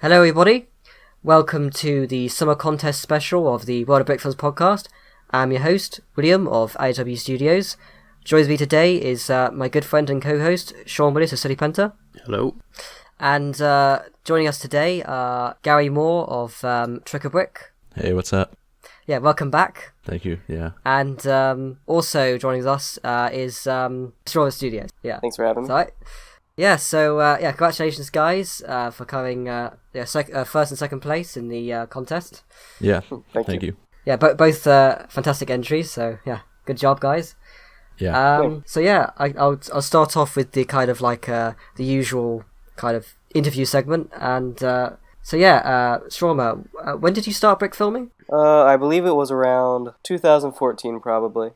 Hello everybody, welcome to the summer contest special of the World of Brickfilms podcast. I'm your host, William of IW Studios. Joins me today is my good friend and co-host, Sean Willis of City Penta. Hello. And joining us today are Garry Moore of TwickABrick. Hey, what's up? Yeah, welcome back. Thank you, yeah. And also joining us is Shawarma Studios. Yeah. Thanks for having me. Right. Yeah, so congratulations, guys, for coming first and second place in the contest. Yeah, Thank you. Yeah, both fantastic entries. So yeah, good job, guys. Yeah. I'll start off with the kind of like the usual kind of interview segment, and Shawarma, when did you start brick filming? I believe it was around 2014, probably.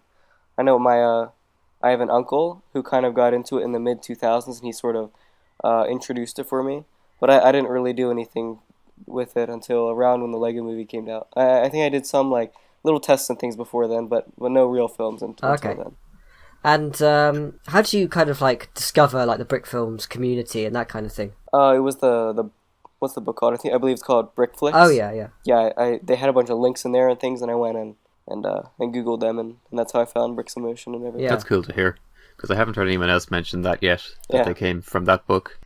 I know I have an uncle who kind of got into it in the mid-2000s, and he sort of introduced it for me. But I didn't really do anything with it until around when the Lego movie came out. I think I did some like little tests and things before then, but no real films until then. And how did you kind of like discover like the Brickfilms community and that kind of thing? It was the what's the book called? I believe it's called Brickflix. Oh yeah. Yeah, they had a bunch of links in there and things, and I went and Googled them, and that's how I found Bricks in Motion and everything. Yeah. That's cool to hear, because I haven't heard anyone else mention that yet, that they came from that book.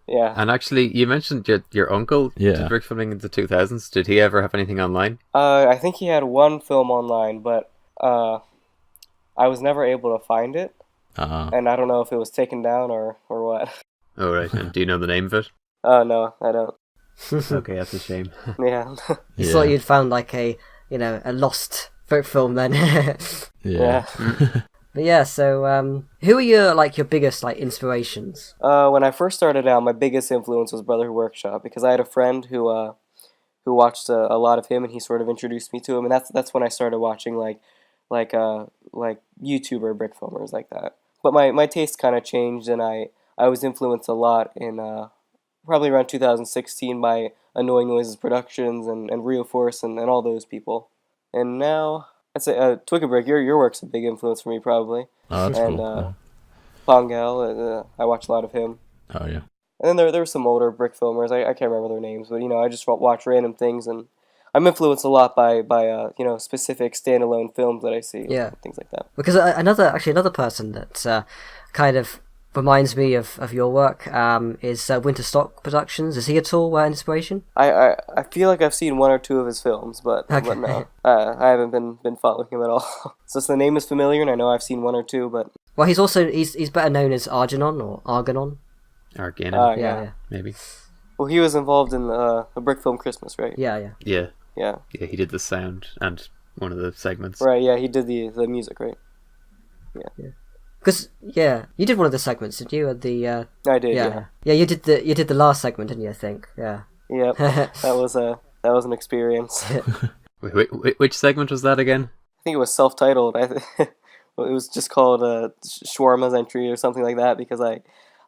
Yeah. And actually, you mentioned your uncle did brick filming in the 2000s. Did he ever have anything online? I think he had one film online, but I was never able to find it, and I don't know if it was taken down or what. Oh, right. And do you know the name of it? No, I don't. Okay, that's a shame. Yeah. You thought you'd found like a lost brick film then. Yeah. But yeah, so who are your biggest like inspirations? When I first started out, my biggest influence was Brotherhood Workshop, because I had a friend who watched a lot of him, and he sort of introduced me to him, and that's when I started watching like YouTuber brick filmers like that. But my taste kind of changed, and I was influenced a lot in probably around 2016 by Annoying Noises Productions and Rio Force and all those people. And now I'd say TwickABrick, your work's a big influence for me probably. Oh, that's and cool. Pongal, I watch a lot of him. Oh yeah. And then there were some older brick filmers. I can't remember their names, but I just watch random things, and I'm influenced a lot by specific standalone films that I see. Yeah. Things like that. Because another person that kind of reminds me of your work is Winter Stock Productions. Is he at all inspiration? I feel like I've seen one or two of his films, but no, I haven't been following him at all. So the name is familiar, and I know I've seen one or two, but well, he's better known as Arganon or Arganon. Arganon, yeah, maybe. Well, he was involved in a brick film Christmas, right? Yeah. Yeah, he did the sound and one of the segments. Right, yeah, he did the music, right? Yeah. Because you did one of the segments, did you? I did. Yeah, you did the last segment, didn't you? I think. Yeah. Yep. that was an experience. Wait, which segment was that again? I think it was self-titled. It was just called Shawarma's entry or something like that, because I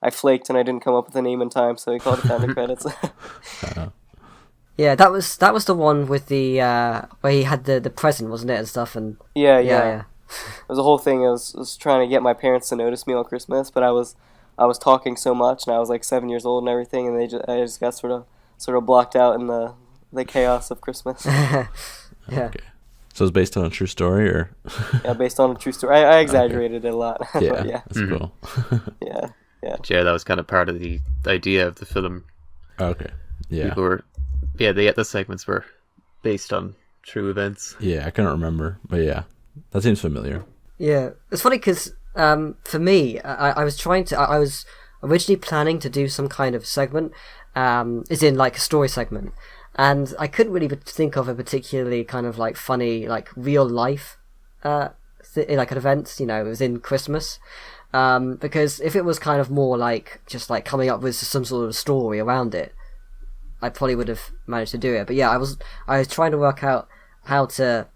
flaked and I didn't come up with a name in time, so he called it down the credits. Yeah, that was the one with the where he had the present, wasn't it, and stuff, and yeah. It was a whole thing. I was trying to get my parents to notice me on Christmas, but I was talking so much, and I was like 7 years old and everything, and I just got sort of blocked out in the chaos of Christmas. Yeah. Okay. So it's based on a true story, or? Yeah, based on a true story. I exaggerated it a lot. Yeah, yeah. that's cool. Yeah. Yeah, that was kind of part of the idea of the film. Okay. Yeah. The segments were based on true events. Yeah, I couldn't remember, but yeah, that seems familiar. Yeah, it's funny because for me, I was originally planning to do some kind of segment, as in like a story segment, and I couldn't really think of a particularly kind of like funny, like real life, like an event, within Christmas. Because if it was kind of more like just like coming up with some sort of story around it, I probably would have managed to do it. But yeah, I was trying to work out how to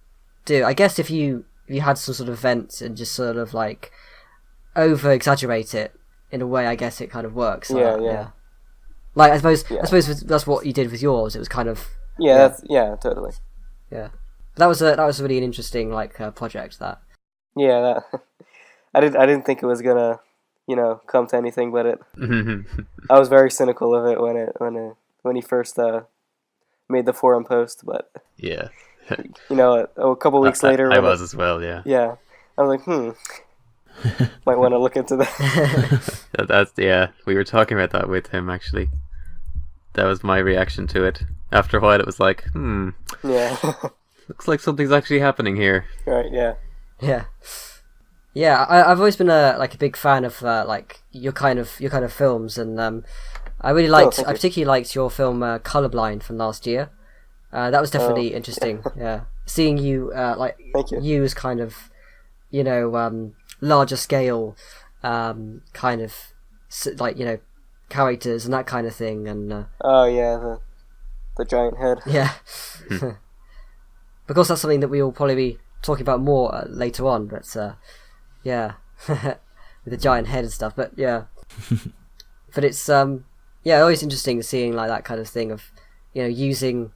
do. I guess if you had some sort of event and just sort of like over exaggerate it in a way, I guess it kind of works. Yeah. Like I suppose that's what you did with yours. It was kind of totally. Yeah, that was really an interesting like project. That I didn't think it was gonna come to anything, but it. I was very cynical of it when when he first made the forum post, but yeah, a couple weeks later, I was as well. Yeah, yeah, I was like, might want to look into that. We were talking about that with him actually. That was my reaction to it. After a while, it was like, yeah, looks like something's actually happening here. Right, yeah. I've always been a big fan of your kind of films, and I really liked. I particularly liked your film Colorblind from last year. That was definitely interesting. Yeah, seeing you use kind of larger scale kind of characters and that kind of thing, and the giant head. Yeah. Because that's something that we'll probably be talking about more later on, but with the giant head and stuff, but but it's always interesting seeing like that kind of thing of using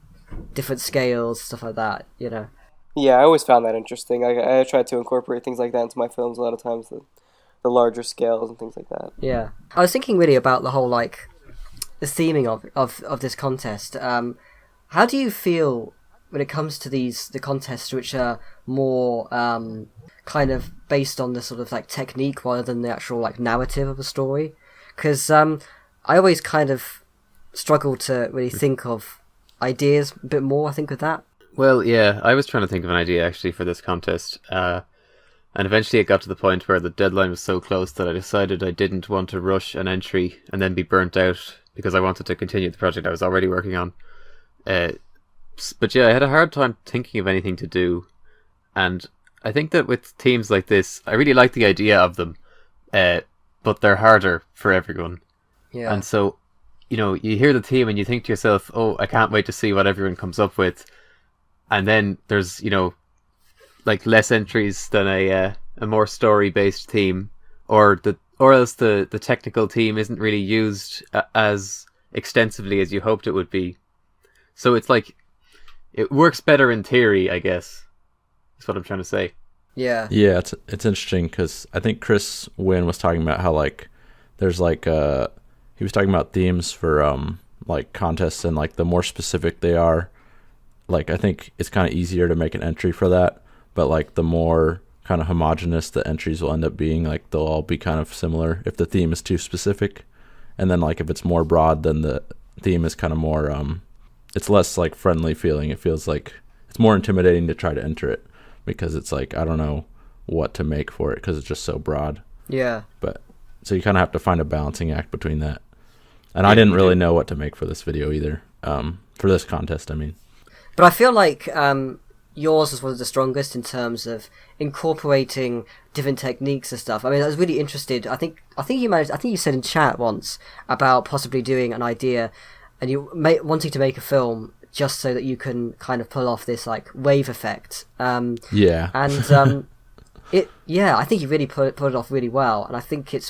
different scales, stuff like that. Yeah, I always found that interesting. I tried to incorporate things like that into my films a lot of times, the larger scales and things like that. Yeah, I was thinking really about the whole the theming of this contest. How do you feel when it comes to the contests which are more kind of based on the sort of technique rather than the actual narrative of a story? Because I always kind of struggle to really think of ideas a bit more, I think, with that. Well, yeah, I was trying to think of an idea actually for this contest, and eventually it got to the point where the deadline was so close that I decided I didn't want to rush an entry and then be burnt out because I wanted to continue the project I was already working on. But yeah, I had a hard time thinking of anything to do, and I think that with teams like this, I really like the idea of them, but they're harder for everyone. Yeah. And so, you hear the theme and you think to yourself, oh, I can't wait to see what everyone comes up with. And then there's, less entries than a more story-based theme, or else the technical team isn't really used as extensively as you hoped it would be. So it's it works better in theory, I guess. That's what I'm trying to say. Yeah. Yeah, it's interesting because I think Chris Wynn was talking about how there's he was talking about themes for contests, and the more specific they are, I think it's kind of easier to make an entry for that. But the more kind of homogenous the entries will end up being, they'll all be kind of similar if the theme is too specific. And then if it's more broad, then the theme is kind of more it's less friendly feeling. It feels like it's more intimidating to try to enter it because it's I don't know what to make for it because it's just so broad. Yeah. But so you kind of have to find a balancing act between that. And I didn't really know what to make for this video either. For this contest, I mean. But I feel like yours was one of the strongest in terms of incorporating different techniques and stuff. I mean, I was really interested. I think you said in chat once about possibly doing an idea and you wanting to make a film just so that you can kind of pull off this wave effect. Yeah. And I think you really put it off really well, and I think it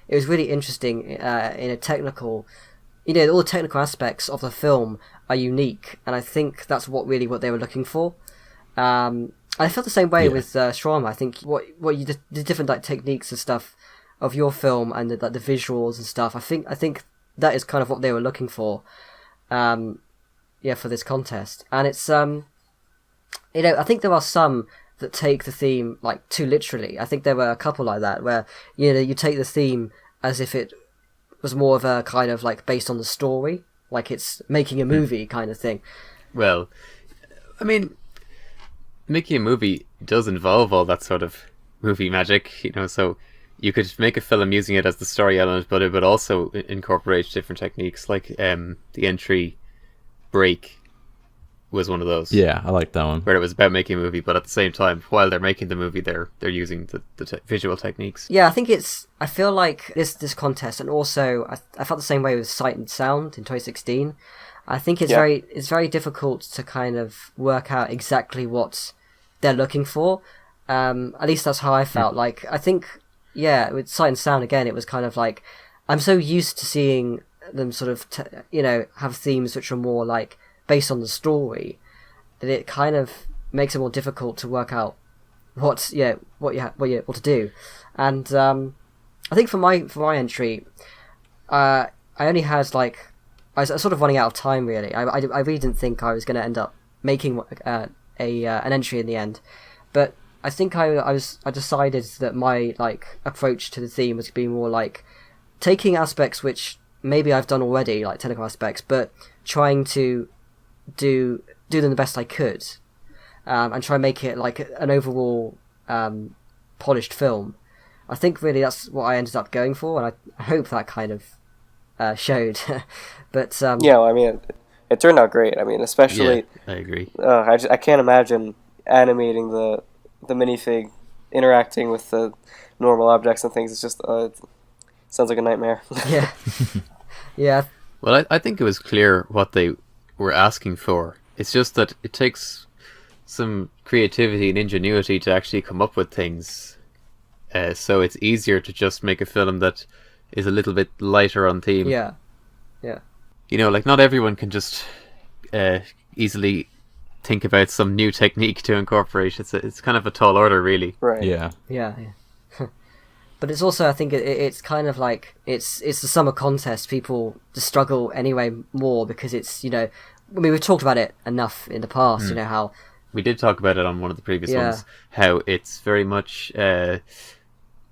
was really interesting in a technical, all the technical aspects of the film are unique, and I think that's what they were looking for. I felt the same way with Shawarma. I think what you did, the different techniques and stuff of your film and the visuals and stuff. I think that is kind of what they were looking for. For this contest, and it's I think there are some that take the theme too literally. I think there were a couple like that where you take the theme as if it was more of a kind of based on the story, it's making a movie kind of thing. Well, I mean, making a movie does involve all that sort of movie magic, so you could make a film using it as the story element, but it would also incorporate different techniques, the entry break was one of those. Yeah, I like that one. Where it was about making a movie, but at the same time, while they're making the movie, they're using the visual techniques. Yeah, I feel like this contest, and also I felt the same way with Sight and Sound in 2016. I think it's very difficult to kind of work out exactly what they're looking for. At least that's how I felt. I think, with Sight and Sound again, it was kind of I'm so used to seeing them sort of have themes which are more based on the story that it kind of makes it more difficult to work out what to do. And I think for my entry, I only had was sort of running out of time. Really, I really didn't think I was going to end up making an entry in the end, but I think I decided that my like approach to the theme was to be more like taking aspects which maybe I've done already, like technical aspects, but trying to do them the best I could, and try and make it like an overall polished film. I think really that's what I ended up going for, and I hope that kind of showed. But yeah, well, I mean, it turned out great. I mean, especially I agree. I can't imagine animating the minifig interacting with the normal objects and things. It's just it sounds like a nightmare. Yeah, yeah. Well, I think it was clear what they were asking for. It's just that it takes some creativity and ingenuity to actually come up with things. So it's easier to just make a film that is a little bit lighter on theme. Yeah, yeah. You know, like not everyone can just easily think about some new technique to incorporate. It's kind of a tall order, really. Right. Yeah. Yeah. But it's also, I think it's kind of like it's the summer contest. People just struggle anyway more because it's, you know, I mean, we've talked about it enough in the past. You know how we did talk about it on one of the previous ones. How it's very much it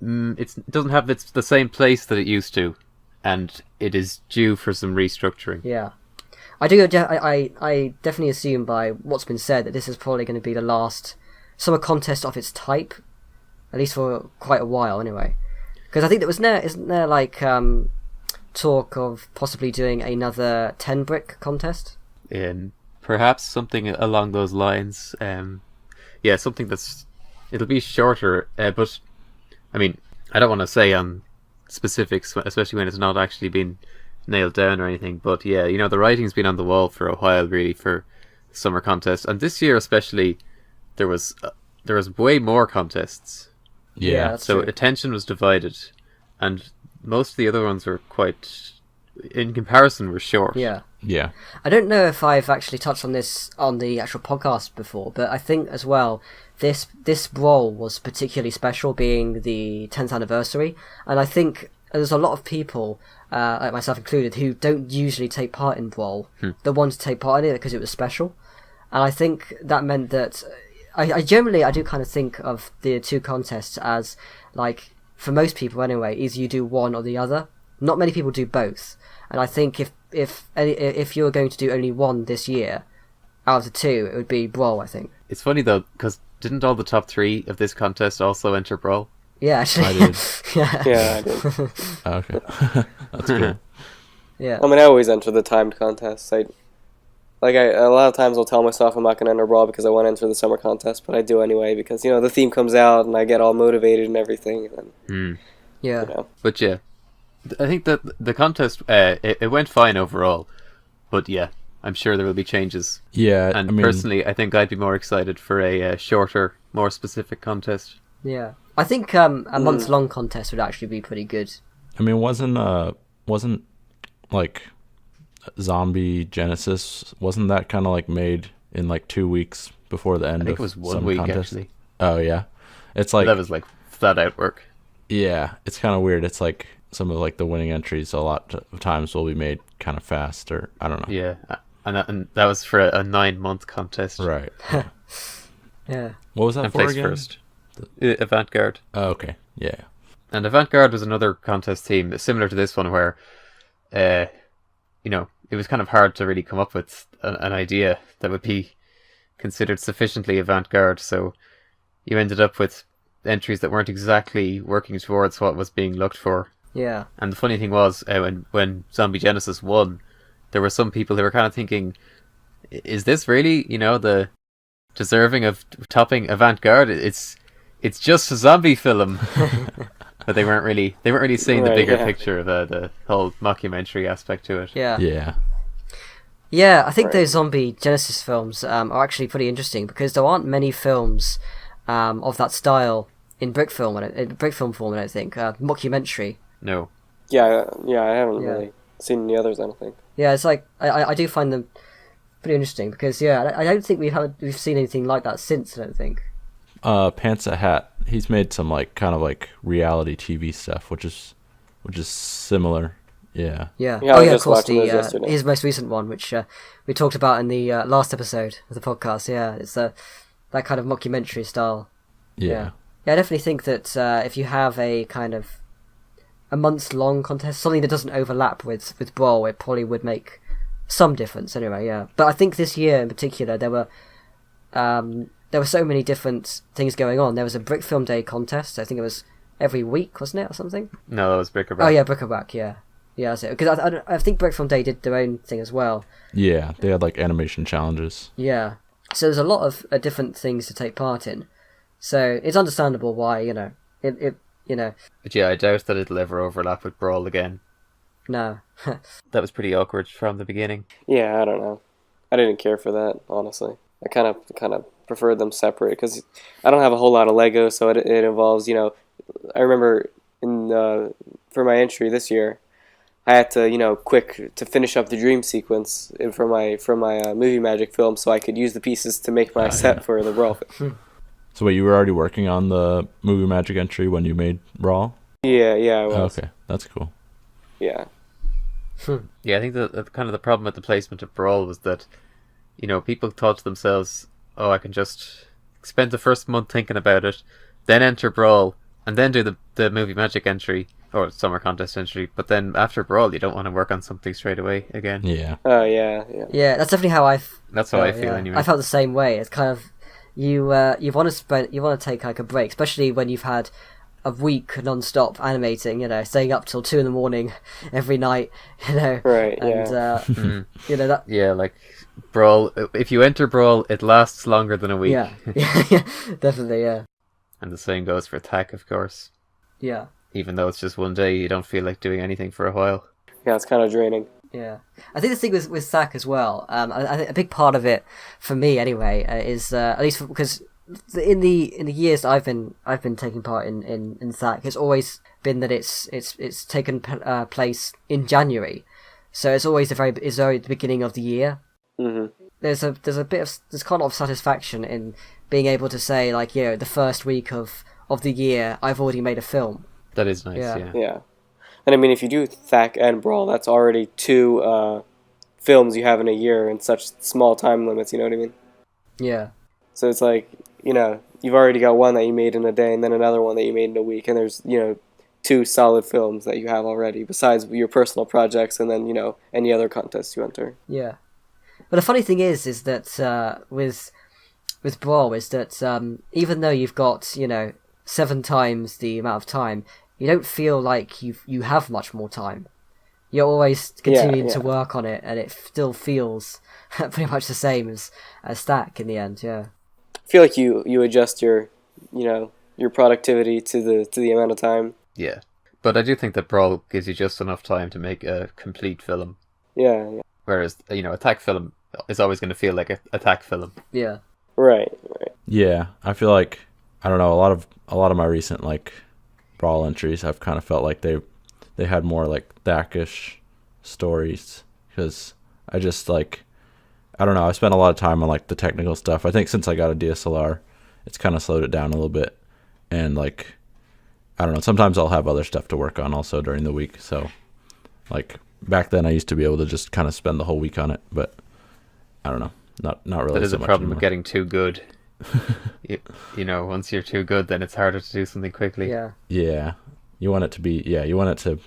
doesn't have the same place that it used to, and it is due for some restructuring. Yeah. I definitely assume by what's been said that this is probably going to be the last summer contest of its type, at least for quite a while anyway. Because I think isn't there like talk of possibly doing another 10 brick contest? Perhaps something along those lines. Yeah, something it'll be shorter, but I mean, I don't want to say on specifics, especially when it's not actually been nailed down or anything, but yeah, you know, the writing's been on the wall for a while really for summer contest, and this year especially there was way more contests. Yeah, that's so true. attention was divided, and most of the other ones were quite, in comparison, were short. Yeah. Yeah. I don't know if I've actually touched on this on the actual podcast before, but I think as well this brawl was particularly special, being the 10th anniversary, and I think there's a lot of people, like myself included, who don't usually take part in brawl, that wanted to take part in it because it was special, and I think that meant that I generally do kind of think of the two contests as, like, for most people anyway, either you do one or the other. Not many people do both, and I think if you were going to do only one this year out of the two, it would be brawl, I think. It's funny though, because didn't all the top 3 of this contest also enter brawl? Yeah, actually. I did. Yeah, I did. Okay. That's cool. Yeah. I mean, I always enter the timed contests. A lot of times I'll tell myself I'm not going to enter brawl because I want to enter the summer contest, but I do anyway because, you know, the theme comes out and I get all motivated and everything. And, Yeah. you know. But yeah, I think that the contest it went fine overall, but yeah, I'm sure there will be changes. Yeah, And I mean, personally, I think I'd be more excited for a shorter, more specific contest. Yeah. I think a month-long contest would actually be pretty good. I mean, wasn't like Zombie Genesis, wasn't that kind of like made in like 2 weeks before the end I think of it was 1 some week contest? actually. Oh yeah, it's like That was like flat out work. yeah, it's kind of weird. It's like some of like the winning entries a lot of times will be made kind of fast, or I don't know. Yeah, and that was for a 9-month contest. Right. Yeah. What was that And for placed again? first. Avant-Garde. Oh, okay. Yeah. And Avant-Garde was another contest theme similar to this one where, you know, it was kind of hard to really come up with an idea that would be considered sufficiently avant-garde. So you ended up with entries that weren't exactly working towards what was being looked for. Yeah. And the funny thing was, when Zombie Genesis won, there were some people who were kind of thinking, is this really, you know, the deserving of topping avant-garde? It's just a zombie film. But they weren't really seeing the Right, bigger yeah. picture of the whole mockumentary aspect to it. Yeah. Yeah. Yeah, I think Right. those Zombie Genesis films are actually pretty interesting because there aren't many films of that style in brick film form, I don't think. Mockumentary. No. Yeah, I haven't Yeah. really seen any others, I don't think. Yeah, it's like I do find them pretty interesting because I don't think we've seen anything like that since. I don't think. Pants a Hat. He's made some like kind of like reality TV stuff, which is similar Yeah. Yeah. Yeah, I Oh was yeah, of just course. watching those yesterday. His most recent one, which we talked about in the last episode of the podcast. Yeah, it's that kind of mockumentary style. Yeah. Yeah, I definitely think that if you have a kind of a months-long contest, something that doesn't overlap with Brawl, it probably would make some difference. Anyway, yeah. But I think this year in particular, there were so many different things going on. There was a Brickfilm Day contest. I think it was every week, wasn't it, or something? No, that was BrickABrick. Oh yeah, BrickABrick. Yeah, that's it. Because I think Brickfilm Day did their own thing as well. Yeah, they had like animation challenges. Yeah. So there's a lot of different things to take part in. So it's understandable why, it. But yeah, I doubt that it'll ever overlap with Brawl again. No. That was pretty awkward from the beginning. Yeah, I don't know. I didn't care for that, honestly. I kind of preferred them separate because I don't have a whole lot of Lego, so it involves, I remember for my entry this year, I had to, quick to finish up the dream sequence from my movie magic film, so I could use the pieces to make my set for the Brawl. So wait, you were already working on the movie magic entry when you made Brawl? Yeah, I was. Okay, that's cool. Yeah. Yeah, I think that kind of the problem with the placement of Brawl was that, people thought to themselves, oh, I can just spend the first month thinking about it, then enter Brawl, and then do the movie magic entry, or summer contest entry, but then after Brawl, you don't want to work on something straight away again. Yeah. Oh, yeah. Yeah, that's definitely how That's how I feel anyway. I felt the same way. It's kind of you want to take like a break, especially when you've had a week non-stop animating, staying up till 2 a.m. every night, Right, and that. Yeah, like Brawl. If you enter Brawl, it lasts longer than a week. Yeah, definitely, yeah. And the same goes for Attack, of course. Yeah. Even though it's just one day, you don't feel like doing anything for a while. Yeah, it's kind of draining. Yeah, I think the thing with SAC as well. I think a big part of it, for me anyway, is at least because in the years that I've been taking part in SAC, it's always been that it's taken place in January, so it's always the beginning of the year. Mm-hmm. There's quite a lot of satisfaction in being able to say, like, the first week of the year I've already made a film. That is nice. Yeah. Yeah. And I mean, if you do THAC and Brawl, that's already 2 films you have in a year in such small time limits, you know what I mean? Yeah. So it's like, you've already got one that you made in a day and then another one that you made in a week, and there's, 2 solid films that you have already, besides your personal projects and then, any other contests you enter. Yeah. But the funny thing is that with Brawl is that even though you've got, 7 times the amount of time, you don't feel like you have much more time. You're always continuing to work on it, and it still feels pretty much the same as Stack in the end. Yeah, I feel like you adjust your productivity to the amount of time. Yeah, but I do think that Brawl gives you just enough time to make a complete film. Yeah. Whereas Attack film is always going to feel like a Attack film. Yeah. Right. Yeah, I feel like, I don't know, a lot of my recent like Brawl entries, I've kind of felt like they had more like Thack-ish stories, because I just like, I don't know, I spent a lot of time on like the technical stuff. I think since I got a DSLR, it's kind of slowed it down a little bit, and like, I don't know, sometimes I'll have other stuff to work on also during the week. So like back then I used to be able to just kind of spend the whole week on it, but I don't know, not really. That is so a much problem anymore. with getting too good. Once you're too good, then it's harder to do something quickly. Yeah. You want it to,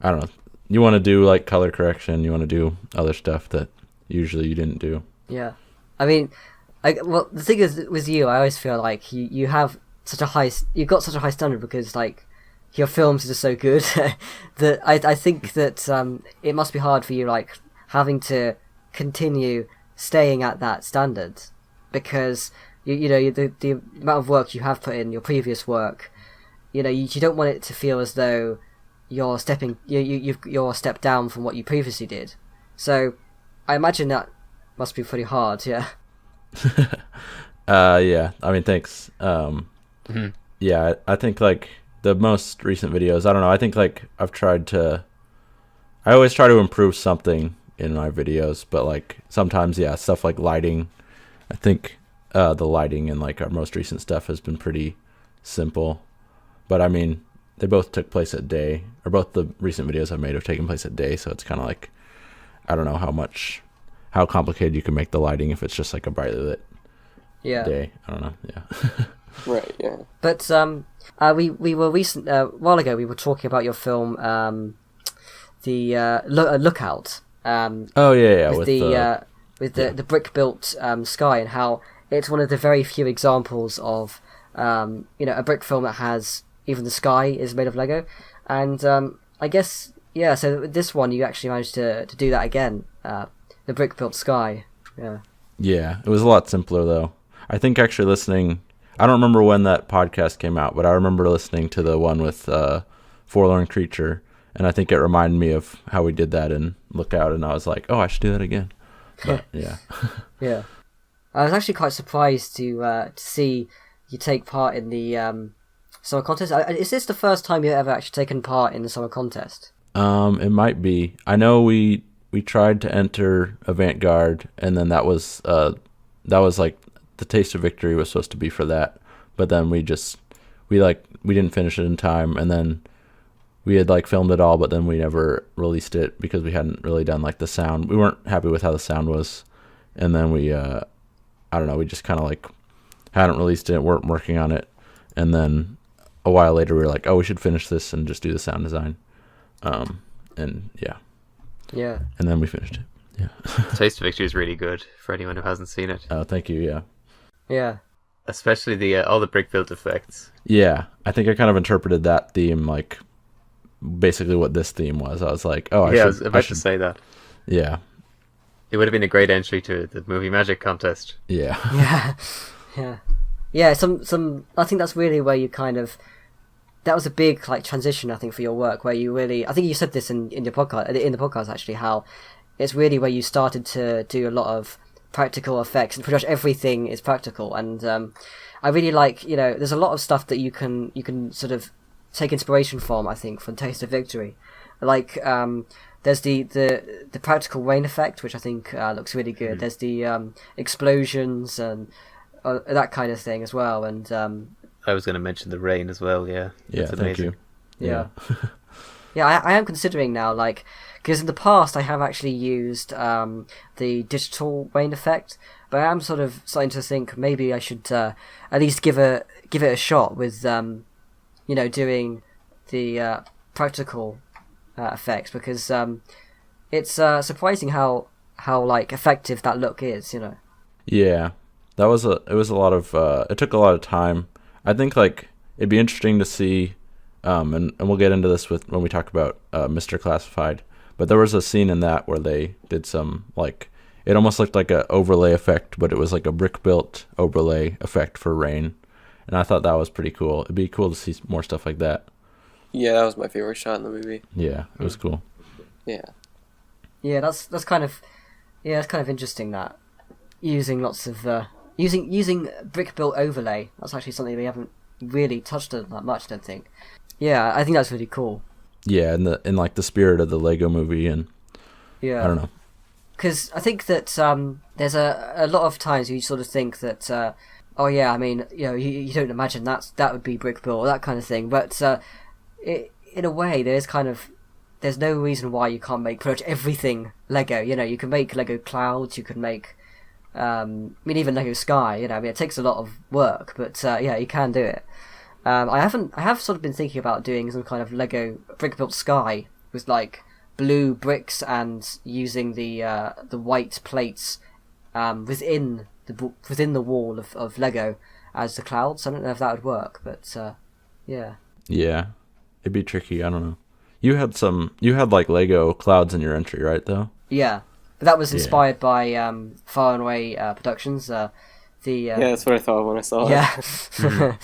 I don't know, you want to do like color correction, you want to do other stuff that usually you didn't do. Yeah. I mean, the thing is with you, I always feel like you have you've got such a high standard because like your films are so good that I think that it must be hard for you, like having to continue staying at that standard, because the amount of work you have put in your previous work, you don't want it to feel as though you're you're stepped down from what you previously did. So I imagine that must be pretty hard. Yeah. Yeah, I mean, thanks. Yeah, I think like the most recent videos, I don't know, I think like I always try to improve something in my videos, but like sometimes, yeah, stuff like lighting, I think the lighting in like our most recent stuff has been pretty simple. But I mean, they both took place at day, or both the recent videos I've made have taken place at day. So it's kind of like, I don't know how complicated you can make the lighting if it's just like a brightly lit day. I don't know. Yeah. Right. Yeah. But we were a while ago we were talking about your film, the Lookout. Oh yeah. With the brick built sky, and how it's one of the very few examples of a brick film that has even the sky is made of Lego, and I guess so this one you actually managed to do that again, the brick built sky. Yeah, it was a lot simpler though. I think actually listening, I don't remember when that podcast came out, but I remember listening to the one with Forlorn Creature, and I think it reminded me of how we did that in Lookout, and I was like, oh, I should do that again. But, yeah. Yeah. I was actually quite surprised to see you take part in the summer contest. Is this the first time you've ever actually taken part in the summer contest? It might be. I know we tried to enter Avant-Garde, and then that was like the Taste of Victory was supposed to be for that, but then we didn't finish it in time, and then we had like filmed it all, but then we never released it because we hadn't really done like the sound. We weren't happy with how the sound was, and then we I don't know, we just kind of like hadn't released it, weren't working on it, and then a while later we were like, oh, we should finish this and just do the sound design, and yeah, and then we finished it. Yeah. Taste of Victory is really good for anyone who hasn't seen it. Oh, thank you. Yeah. Especially the all the brick built effects. Yeah, I think I kind of interpreted that theme like basically what this theme was. I was like, oh, I was about to say that. Yeah. It would have been a great entry to the movie magic contest. Yeah. Yeah. Some. I think that's really where you that was a big like transition, I think, for your work, where you really, I think you said this in the podcast actually, how it's really where you started to do a lot of practical effects, and pretty much everything is practical. And I really like, there's a lot of stuff that you can sort of take inspiration from, I think, from Taste of Victory. Like there's the practical rain effect, which I think looks really good. There's the explosions and that kind of thing as well. And I was going to mention the rain as well. Yeah, that's amazing. Thank you. Yeah. Yeah, I am considering now, like, because in the past I have actually used the digital rain effect, but I am sort of starting to think maybe I should at least give it a shot with doing the practical effects, because it's surprising how like effective that look is. Yeah, it was a lot of it took a lot of time. I think like it'd be interesting to see. And we'll get into this when we talk about Mr. Classified. But there was a scene in that where they did some, like, it almost looked like an overlay effect, but it was like a brick-built overlay effect for rain. And I thought that was pretty cool. It'd be cool to see more stuff like that. Yeah, that was my favorite shot in the movie. Yeah, it was cool. Yeah. Yeah, that's kind of interesting, that using lots of using brick-built overlay. That's actually something we haven't really touched on that much, I don't think. Yeah, I think that's really cool. Yeah, in like the spirit of the Lego movie, and yeah, I don't know. Because I think that there's a lot of times you sort of think that, oh yeah, I mean, you don't imagine that would be brick built or that kind of thing. But in a way, there's no reason why you can't make pretty much everything Lego. You can make Lego clouds, you can make, even Lego sky. It takes a lot of work, but yeah, you can do it. I have sort of been thinking about doing some kind of Lego brick built sky with like blue bricks and using the white plates within the wall of Lego as the clouds. I don't know if that would work, but yeah. Yeah, it'd be tricky. I don't know. You had like Lego clouds in your entry, right? Though. Yeah, but that was inspired by Far and Away Productions. Yeah, that's what I thought when I saw it. Yeah.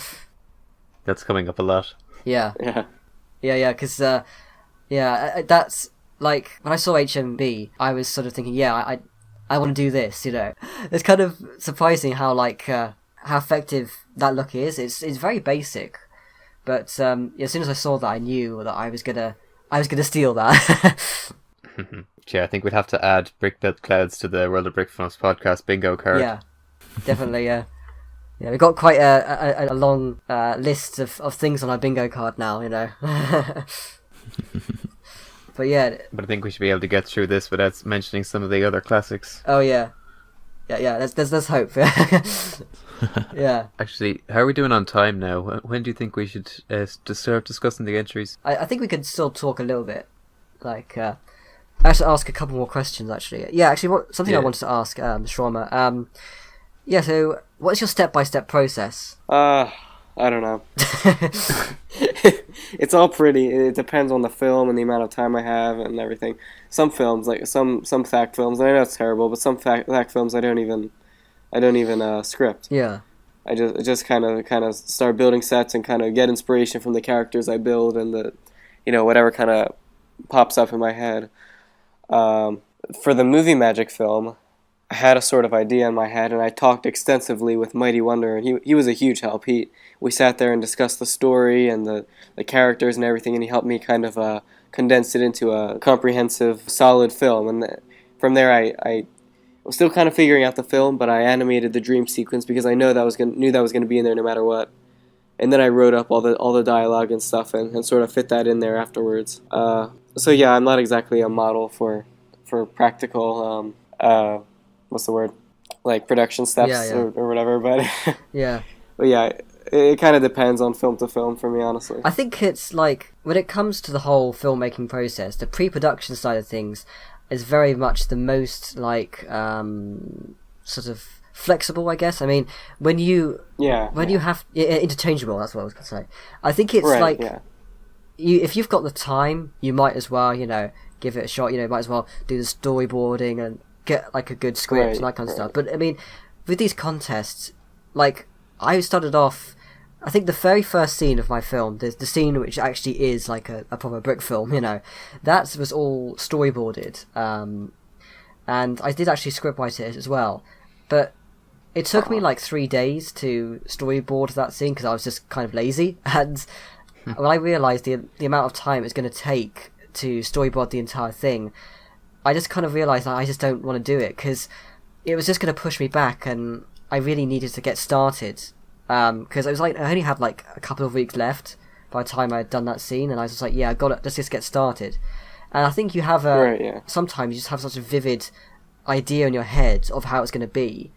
That's coming up a lot. Yeah. Because that's like when I saw HMB, I was sort of thinking, yeah, I want to do this. It's kind of surprising how how effective that look is. It's very basic, but as soon as I saw that, I knew that I was gonna steal that. Yeah, I think we'd have to add brick built clouds to the World of Brickfilms podcast bingo card. Yeah, definitely. Yeah. Yeah, we've got quite a long list of things on our bingo card now, But yeah. But I think we should be able to get through this without mentioning some of the other classics. Oh yeah. Yeah. There's hope. Yeah. Actually, how are we doing on time now? When do you think we should start discussing the entries? I think we could still talk a little bit. Like, I have to ask a couple more questions, actually. Yeah, actually, something I wanted to ask, Shawarma. Yeah, so what's your step-by-step process? I don't know. It's all pretty. It depends on the film and the amount of time I have and everything. Some films, like some fact films, and I know it's terrible, but some fact films I don't even script. Yeah. I just kind of start building sets and kind of get inspiration from the characters I build and the, whatever kind of pops up in my head. For the movie magic film, I had a sort of idea in my head, and I talked extensively with Mighty Wonder, and he was a huge help. We sat there and discussed the story and the characters and everything, and he helped me kind of condense it into a comprehensive, solid film. And from there, I was still kind of figuring out the film, but I animated the dream sequence because I knew that was going to be in there no matter what. And then I wrote up all the dialogue and stuff and sort of fit that in there afterwards. So yeah, I'm not exactly a model for practical what's the word? Like production steps or whatever, but yeah. But yeah, it kind of depends on film to film for me, honestly. I think it's like, when it comes to the whole filmmaking process, the pre-production side of things is very much the most like sort of flexible, I guess. I mean, when you have interchangeable, that's what I was going to say. I think it's if you've got the time, you might as well, give it a shot. Might as well do the storyboarding and get like a good script and that kind of stuff. But I mean, with these contests, like I started off, I think the very first scene of my film, the scene which actually is like a proper brick film, that was all storyboarded, and I did actually scriptwrite it as well. But it took me like 3 days to storyboard that scene because I was just kind of lazy. And when I realised the amount of time it's going to take to storyboard the entire thing, I just kind of realised that I just don't want to do it because it was just going to push me back, and I really needed to get started. Because it was like I only had like a couple of weeks left by the time I had done that scene, and I was just like, yeah, I got it. Let's just get started. And I think you have sometimes you just have such a vivid idea in your head of how it's going to be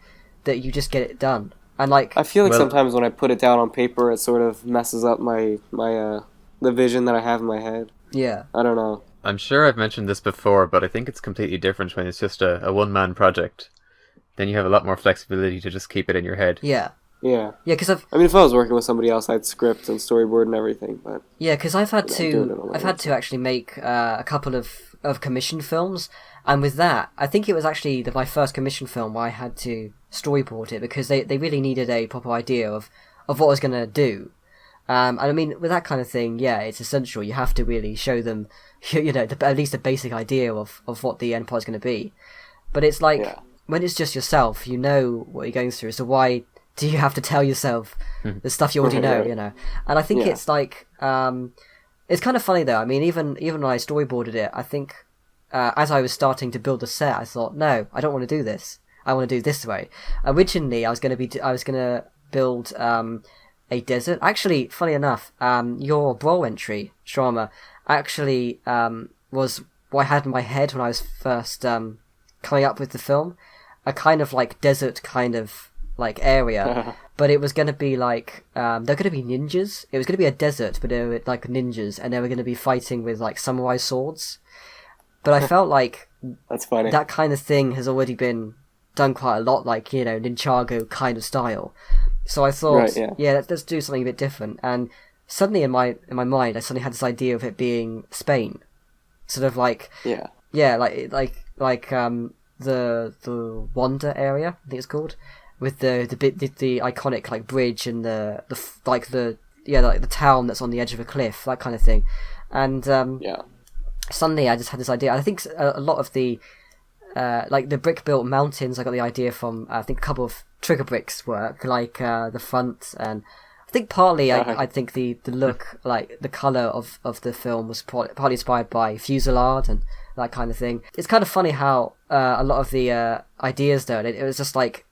that you just get it done. And like I feel like sometimes when I put it down on paper, it sort of messes up my the vision that I have in my head. Yeah, I don't know. I'm sure I've mentioned this before, but I think it's completely different when it's just a one-man project. Then you have a lot more flexibility to just keep it in your head. Yeah. Yeah. Yeah, because I mean, if I was working with somebody else, I'd script and storyboard and everything. But yeah, because I've had to actually make a couple of commission films, and with that, I think it was actually my first commission film where I had to storyboard it because they really needed a proper idea of what I was going to do. And I mean, with that kind of thing, yeah, it's essential. You have to really show them, at least a basic idea of what the end product is going to be. But it's like, when it's just yourself, you know what you're going through, so why do you have to tell yourself the stuff you already know, And I think it's like, it's kind of funny though. I mean, even when I storyboarded it, I think as I was starting to build the set, I thought, no, I don't want to do this. I want to do it this way. Originally, I was going to build a desert. Actually, funny enough, your brawl entry, Shawarma, actually was what I had in my head when I was first coming up with the film. A kind of like desert kind of like area, but it was going to be like they're going to be ninjas. It was going to be a desert, but they were like ninjas, and they were going to be fighting with like samurai swords. But I felt like that's funny. That kind of thing has already been done quite a lot, like Ninjago kind of style. So I thought, let's do something a bit different. And suddenly in my mind, I suddenly had this idea of it being Spain, sort of like the Wanda area, I think it's called, with the iconic like bridge and the town that's on the edge of a cliff, that kind of thing. And suddenly I just had this idea. I think a lot of the like the brick built mountains, I got the idea from I think a couple of TwickABrick's work, like the front, and I think partly I think the look, like the colour of the film was partly inspired by Fusillade and that kind of thing. It's kind of funny how a lot of the ideas though, it was just like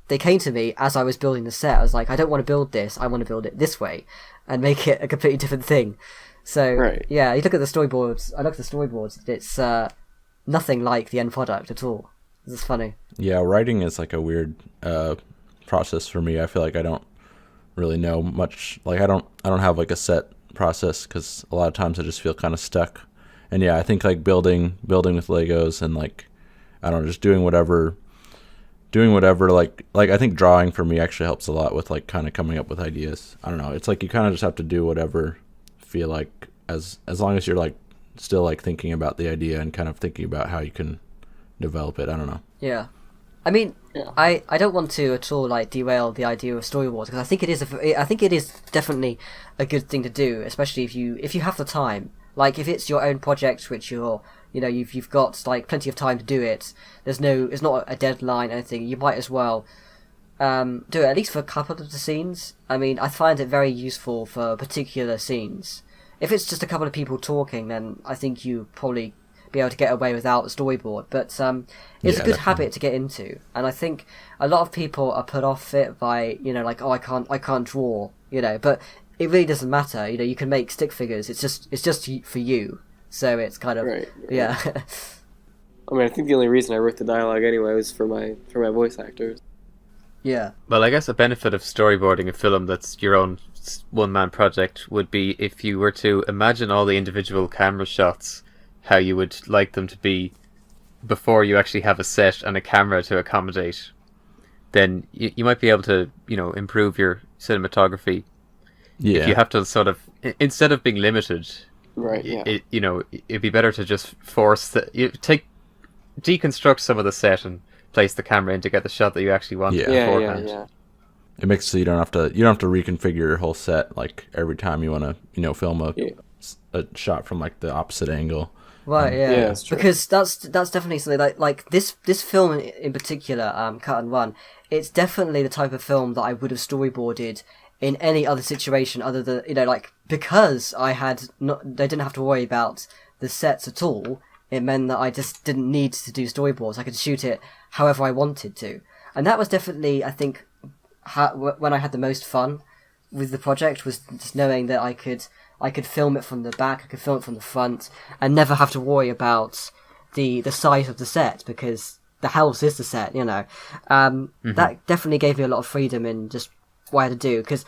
they came to me as I was building the set. I was like, I don't want to build this. I want to build it this way and make it a completely different thing. So yeah, you look at the storyboards. I look at the storyboards. It's nothing like the end product at all. It's funny. Yeah, writing is like a weird process for me. I feel like I don't really know much. Like I don't have like a set process because a lot of times I just feel kind of stuck. And yeah, I think like building with Legos and like I don't know, just doing whatever. Like I think drawing for me actually helps a lot with like kind of coming up with ideas. I don't know. It's like you kind of just have to do whatever feel like as long as you're like still like thinking about the idea and kind of thinking about how you can develop it. I don't know. Yeah. I mean, I don't want to at all like derail the idea of storyboards because I think it is definitely a good thing to do, especially if you have the time. Like if it's your own project, which you've got like plenty of time to do it. It's not a deadline or anything. You might as well do it at least for a couple of the scenes. I mean, I find it very useful for particular scenes. If it's just a couple of people talking, then I think you probably be able to get away without the storyboard. But it's a good definitely. habit to get into, and I think a lot of people are put off it by like, oh, I can't draw, but it really doesn't matter. You can make stick figures. It's just for you. So it's kind of yeah. I mean, I think the only reason I wrote the dialogue anyway was for my voice actors. Yeah. Well, I guess a benefit of storyboarding a film that's your own one-man project would be if you were to imagine all the individual camera shots, how you would like them to be before you actually have a set and a camera to accommodate, then you might be able to, improve your cinematography. Yeah. If you have to sort of, instead of being limited, Right. Yeah. It'd be better to just force deconstruct some of the set and place the camera in to get the shot that you actually want beforehand. Yeah. It makes it so you don't have to reconfigure your whole set like every time you want to film a shot from like the opposite angle. Right, yeah. that's true. Because that's definitely something like this film in particular, Cut and Run. It's definitely the type of film that I would have storyboarded in any other situation other than because I didn't have to worry about the sets at all. It meant that I just didn't need to do storyboards. I could shoot it however I wanted to, and that was definitely, I think, when I had the most fun with the project, was just knowing that I could film it from the back, I could film it from the front, and never have to worry about the size of the set because the house is the set. That definitely gave me a lot of freedom in just what I had to do, because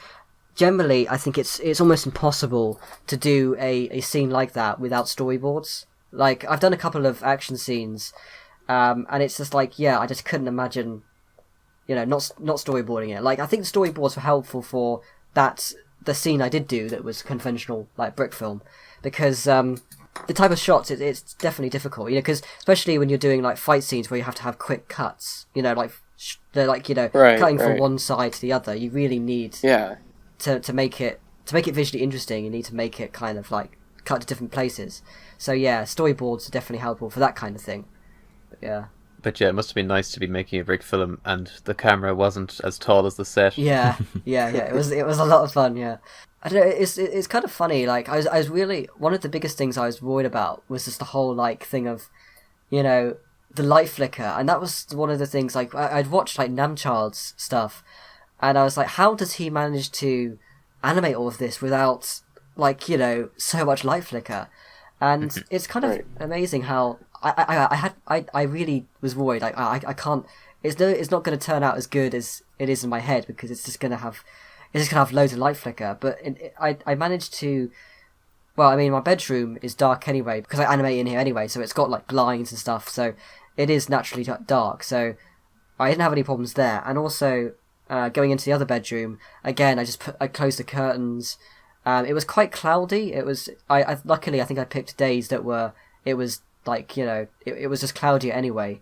generally I think it's almost impossible to do a scene like that without storyboards. Like, I've done a couple of action scenes, and it's just like, I just couldn't imagine, not storyboarding it. Like, I think the storyboards were helpful for the scene I did do that was conventional, like brick film, because the type of shots, it's definitely difficult, because especially when you're doing like fight scenes where you have to have quick cuts, cutting from one side to the other. You really need to make it visually interesting. You need to make it kind of like cut to different places. So storyboards are definitely helpful for that kind of thing. But it must have been nice to be making a brick film and the camera wasn't as tall as the set. Yeah. It was a lot of fun. Yeah. I don't know. It's kind of funny. Like I was really, one of the biggest things I was worried about was just the whole like thing of, the light flicker, and that was one of the things. Like I'd watched like Namchild's stuff, and I was like, how does he manage to animate all of this without like so much light flicker? And it's kind of amazing how I really was worried. Like I can't. It's not going to turn out as good as it is in my head because it's just going to have loads of light flicker. But I managed to. Well, I mean, my bedroom is dark anyway because I animate in here anyway, so it's got like blinds and stuff. So it is naturally dark. So I didn't have any problems there. And also going into the other bedroom again, I closed the curtains. It was quite cloudy. It was luckily I think I picked days that were it was like it was just cloudier anyway.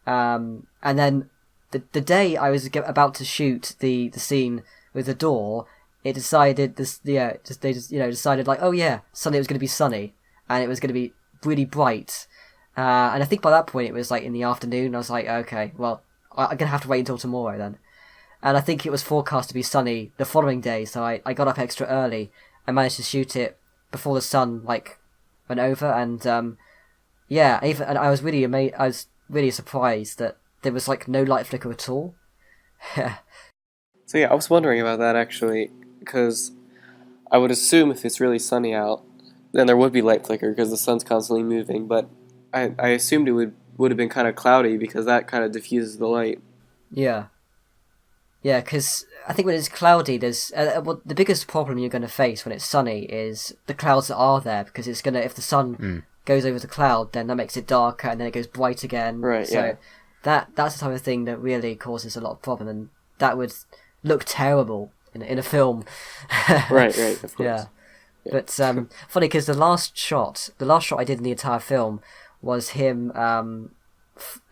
And then the day I was about to shoot the scene with the door, it decided decided like, oh yeah, Sunday was going to be sunny and it was going to be really bright. And I think by that point it was like in the afternoon. And I was like, okay, well I'm gonna have to wait until tomorrow then. And I think it was forecast to be sunny the following day, so I got up extra early. I managed to shoot it before the sun like went over, and and I was really amazed. I was really surprised that there was like no light flicker at all. So yeah, I was wondering about that actually, because I would assume if it's really sunny out, then there would be light flicker because the sun's constantly moving. But I assumed it would have been kind of cloudy because that kind of diffuses the light. Yeah. Yeah, because I think when it's cloudy, there's well, the biggest problem you're going to face when it's sunny is the clouds that are there, because it's going to, if the sun goes over the cloud, then that makes it darker and then it goes bright again. Right, so yeah. that's the type of thing that really causes a lot of problem, and that would look terrible in a film. Right, of course. Yeah. But funny, because the last shot I did in the entire film was him.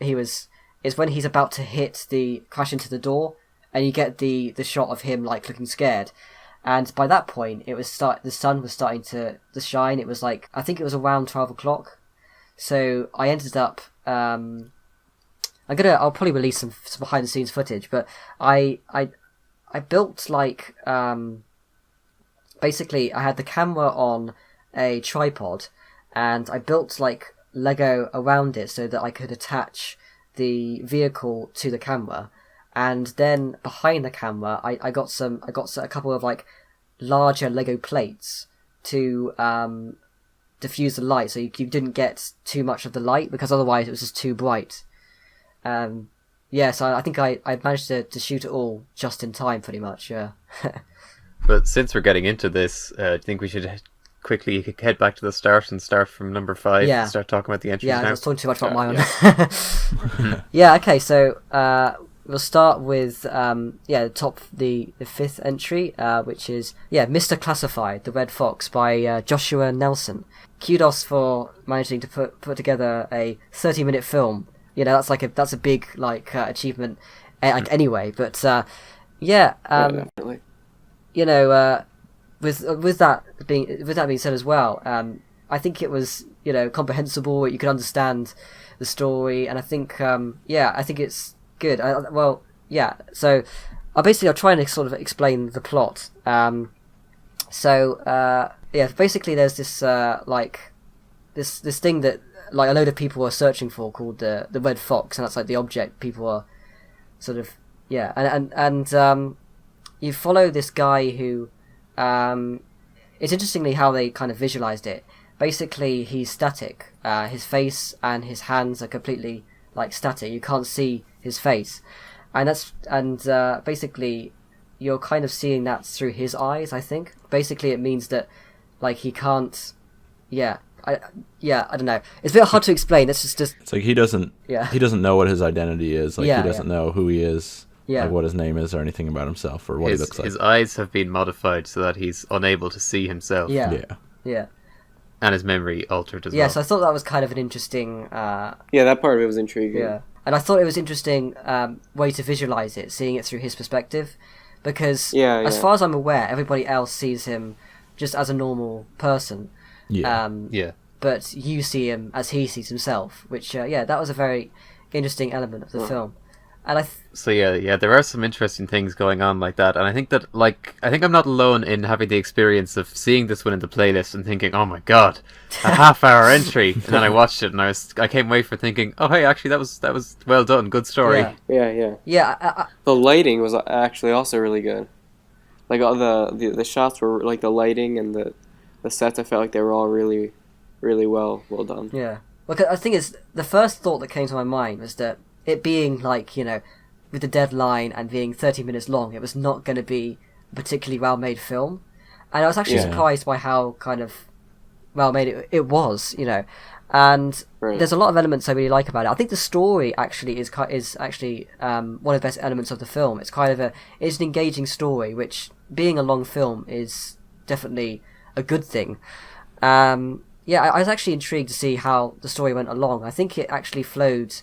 Is when he's about to crash into the door, and you get the shot of him like looking scared. And by that point, the sun was starting to shine. It was like, I think it was around 12 o'clock. So I ended up. I'll probably release some behind the scenes footage, but I built like basically I had the camera on a tripod, and I built like Lego around it so that I could attach the vehicle to the camera, and then behind the camera I got a couple of like larger Lego plates to diffuse the light, so you didn't get too much of the light, because otherwise it was just too bright. So I think I managed to shoot it all just in time, pretty much. Yeah. But since we're getting into this, I think we should quickly head back to the start and start from number 5. Yeah. And start talking about the entries Yeah, now. I was talking too much about my own. Yeah. Okay. So we'll start with the fifth entry, which is Mr. Classified, the Red Fox by Joshua Nelson. Kudos for managing to put together a 30-minute film. You know, that's a big achievement, anyway. But Definitely. You know, with that being said as well, I think it was comprehensible. You could understand the story, and I think I think it's good. So I'll try and sort of explain the plot. Basically there's this this thing that like a load of people are searching for called the Red Fox, and that's like the object people are sort of and you follow this guy who it's interestingly how they kind of visualized it. Basically he's static. His face and his hands are completely like static. You can't see his face, and basically you're kind of seeing that through his eyes. I think basically it means that like he can't. I don't know. It's a bit hard to explain. It's just it's like he doesn't know what his identity is. Like he doesn't know who he is. Yeah. Like what his name is or anything about himself or what he looks like. His eyes have been modified so that he's unable to see himself. Yeah. And his memory altered as well. Yes, I thought that was kind of an interesting. That part of it was intriguing. Yeah, and I thought it was interesting way to visualize it, seeing it through his perspective, because as far as I'm aware, everybody else sees him just as a normal person. But you see him as he sees himself, which that was a very interesting element of the film. And there are some interesting things going on like that, and I think I'm not alone in having the experience of seeing this one in the playlist and thinking, oh my god, a half-hour entry, and then I watched it and I came away from thinking, oh hey, actually that was well done, good story. The lighting was actually also really good. Like all the shots were like the lighting and the sets. I felt like they were all really, really well done. Yeah. Well, I think the first thought that came to my mind was that it being like, with the deadline and being 30 minutes long, it was not going to be a particularly well-made film. And I was actually surprised by how kind of well-made it was, And there's a lot of elements I really like about it. I think the story actually is actually one of the best elements of the film. It's kind of it's an engaging story, which being a long film is definitely a good thing. I was actually intrigued to see how the story went along. I think it actually flowed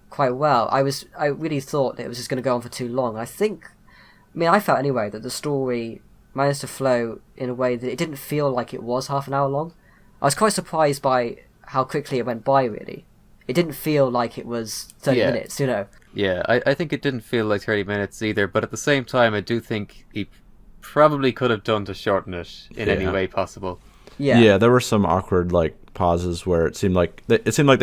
quite well. I really thought that it was just going to go on for too long. I felt anyway that the story managed to flow in a way that it didn't feel like it was half an hour long. I was quite surprised by how quickly it went by, really. It didn't feel like it was 30 minutes, Yeah, I think it didn't feel like 30 minutes either, but at the same time I do think he probably could have done to shorten it in any way possible. Yeah, there were some awkward pauses where it seemed like they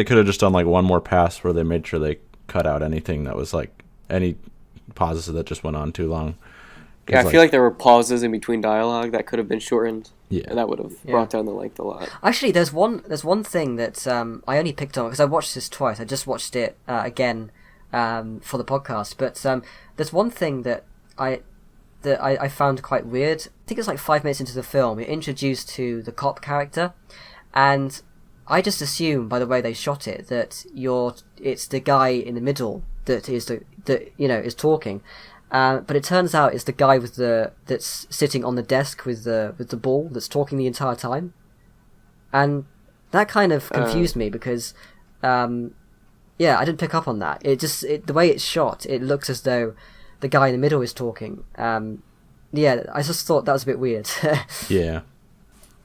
could have just done one more pass where they made sure they cut out anything that was any pauses that just went on too long. Yeah, I feel like there were pauses in between dialogue that could have been shortened. Yeah. And that would have brought down the length a lot. Actually, there's one thing that I only picked on because I watched this twice. I just watched it again for the podcast. But there's one thing that I found quite weird. I think it's like 5 minutes into the film, you're introduced to the cop character, and I just assumed by the way they shot it that it's the guy in the middle that is talking. But it turns out it's the guy that's sitting on the desk with the ball that's talking the entire time, and that kind of confused me because, I didn't pick up on that. The way it's shot, it looks as though the guy in the middle is talking. I just thought that was a bit weird.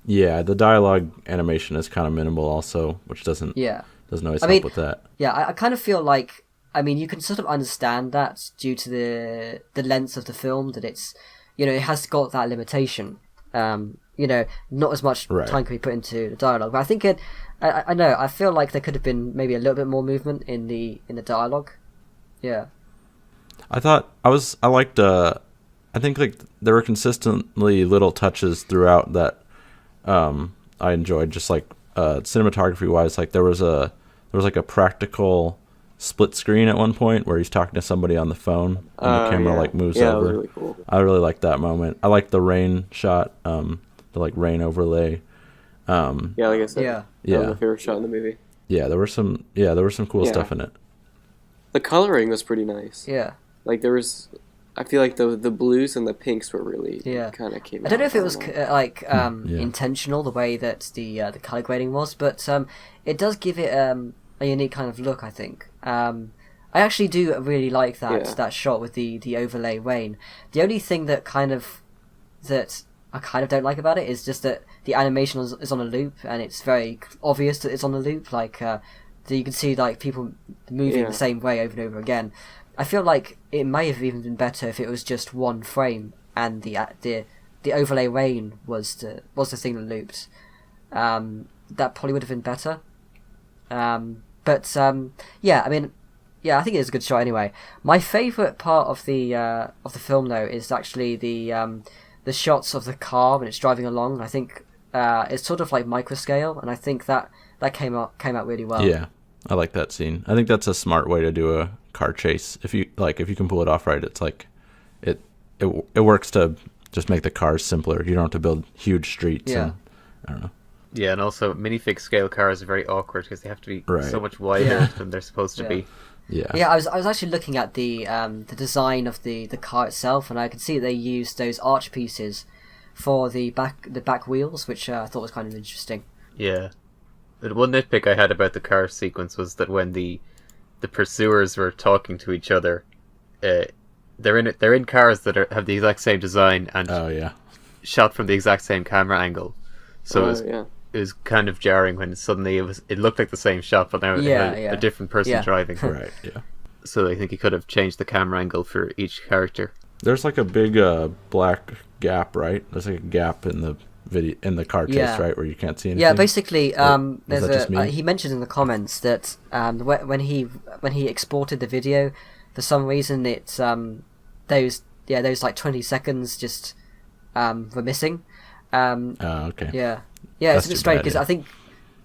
Yeah, the dialogue animation is kind of minimal also, which doesn't always help with that. Yeah, I kind of feel like. I mean, you can sort of understand that due to the length of the film, that it's, it has got that limitation. Not as much time can be put into the dialogue. But I think I feel like there could have been maybe a little bit more movement in the dialogue. Yeah. I think like there were consistently little touches throughout that I enjoyed, just like cinematography wise. Like there was like a practical split screen at one point where he's talking to somebody on the phone and the camera like moves over. That was really cool. I really liked that moment. I liked the rain shot, the like rain overlay. Like I said, that was my favorite shot in the movie. Yeah, there was some cool stuff in it. The coloring was pretty nice. Yeah. Like I feel like the blues and the pinks were really kind of came out. I don't know if it was intentional the way that the color grading was, but it does give it a unique kind of look, I think. I actually do really like that shot with the overlay rain. The only thing that I kind of don't like about it is just that the animation is on a loop, and it's very obvious that it's on a loop. Like you can see like people moving the same way over and over again. I feel like it may have even been better if it was just one frame and the overlay rain was the thing that looped. That probably would have been better. I think it's a good shot anyway. My favourite part of the film though is actually the shots of the car when it's driving along. I think it's sort of like micro scale, and I think that came out really well. Yeah, I like that scene. I think that's a smart way to do a car chase. If you can pull it off right, it's like it works to just make the cars simpler. You don't have to build huge streets. Yeah. And, I don't know. Yeah, and also minifig scale cars are very awkward because they have to be so much wider than they're supposed to be. Yeah, I was actually looking at the design of the car itself, and I could see that they used those arch pieces for the back wheels, which I thought was kind of interesting. Yeah, the one nitpick I had about the car sequence was that when the pursuers were talking to each other, they're in cars that have the exact same design and shot from the exact same camera angle, so it was kind of jarring when suddenly it looked like the same shot, but now it had a different person driving. Right, yeah. So I think he could have changed the camera angle for each character. There's like a big black gap, right? There's like a gap in the video in the car chase, right, where you can't see anything. Yeah, basically, he mentioned in the comments that when he exported the video, for some reason it's those like 20 seconds just were missing. Okay. Yeah, it's a bit strange because I think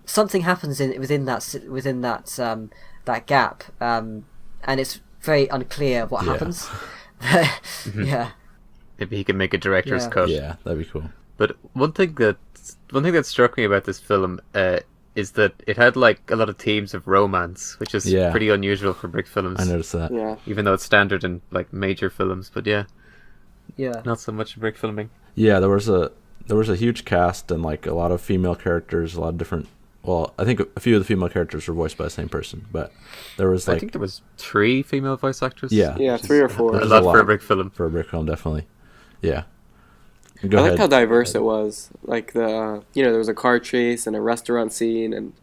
something happens within that gap, and it's very unclear what happens. Yeah. Maybe he can make a director's cut. Yeah, that'd be cool. But one thing that struck me about this film is that it had like a lot of themes of romance, which is pretty unusual for Brickfilms. I noticed that. Yeah. Even though it's standard in like major films, but not so much brick filming. Yeah, there was a huge cast and like a lot of female characters, a lot of different. Well, I think a few of the female characters were voiced by the same person, but there was like I think there was 3 female voice actors. Yeah, 3 or 4. A lot for a brick film. For a brick film, definitely. Yeah. I liked how diverse it was. Like there was a car chase and a restaurant scene, and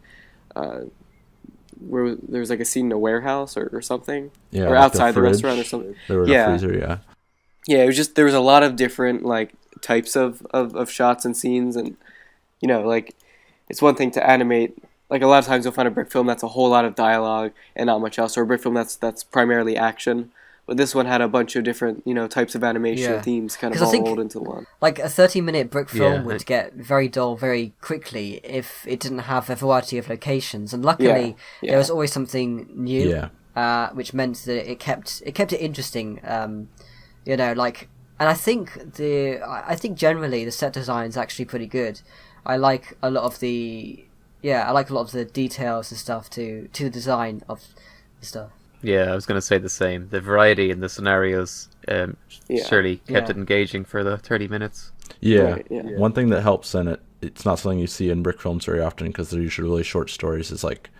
where there was like a scene in a warehouse or something, or like outside the restaurant or something. There was a freezer, Yeah, it was just there was a lot of different like types of shots and scenes, and like it's one thing to animate. Like a lot of times you'll find a brick film that's a whole lot of dialogue and not much else, or a brick film that's primarily action. But this one had a bunch of different, types of animation Yeah. themes kind of 'Cause I all think- rolled into one. Like a 30-minute brick film Yeah, would get very dull very quickly if it didn't have a variety of locations, and luckily Yeah. there was always something new. Yeah. Which meant that it kept it interesting. And I think generally the set design is actually pretty good. I like a lot of the details and stuff to the design of the stuff. Yeah, I was going to say the same. The variety in the scenarios surely kept it engaging for the 30 minutes. Yeah. Right, yeah. One thing that helps in it, it's not something you see in brick films very often because they're usually really short stories. It's like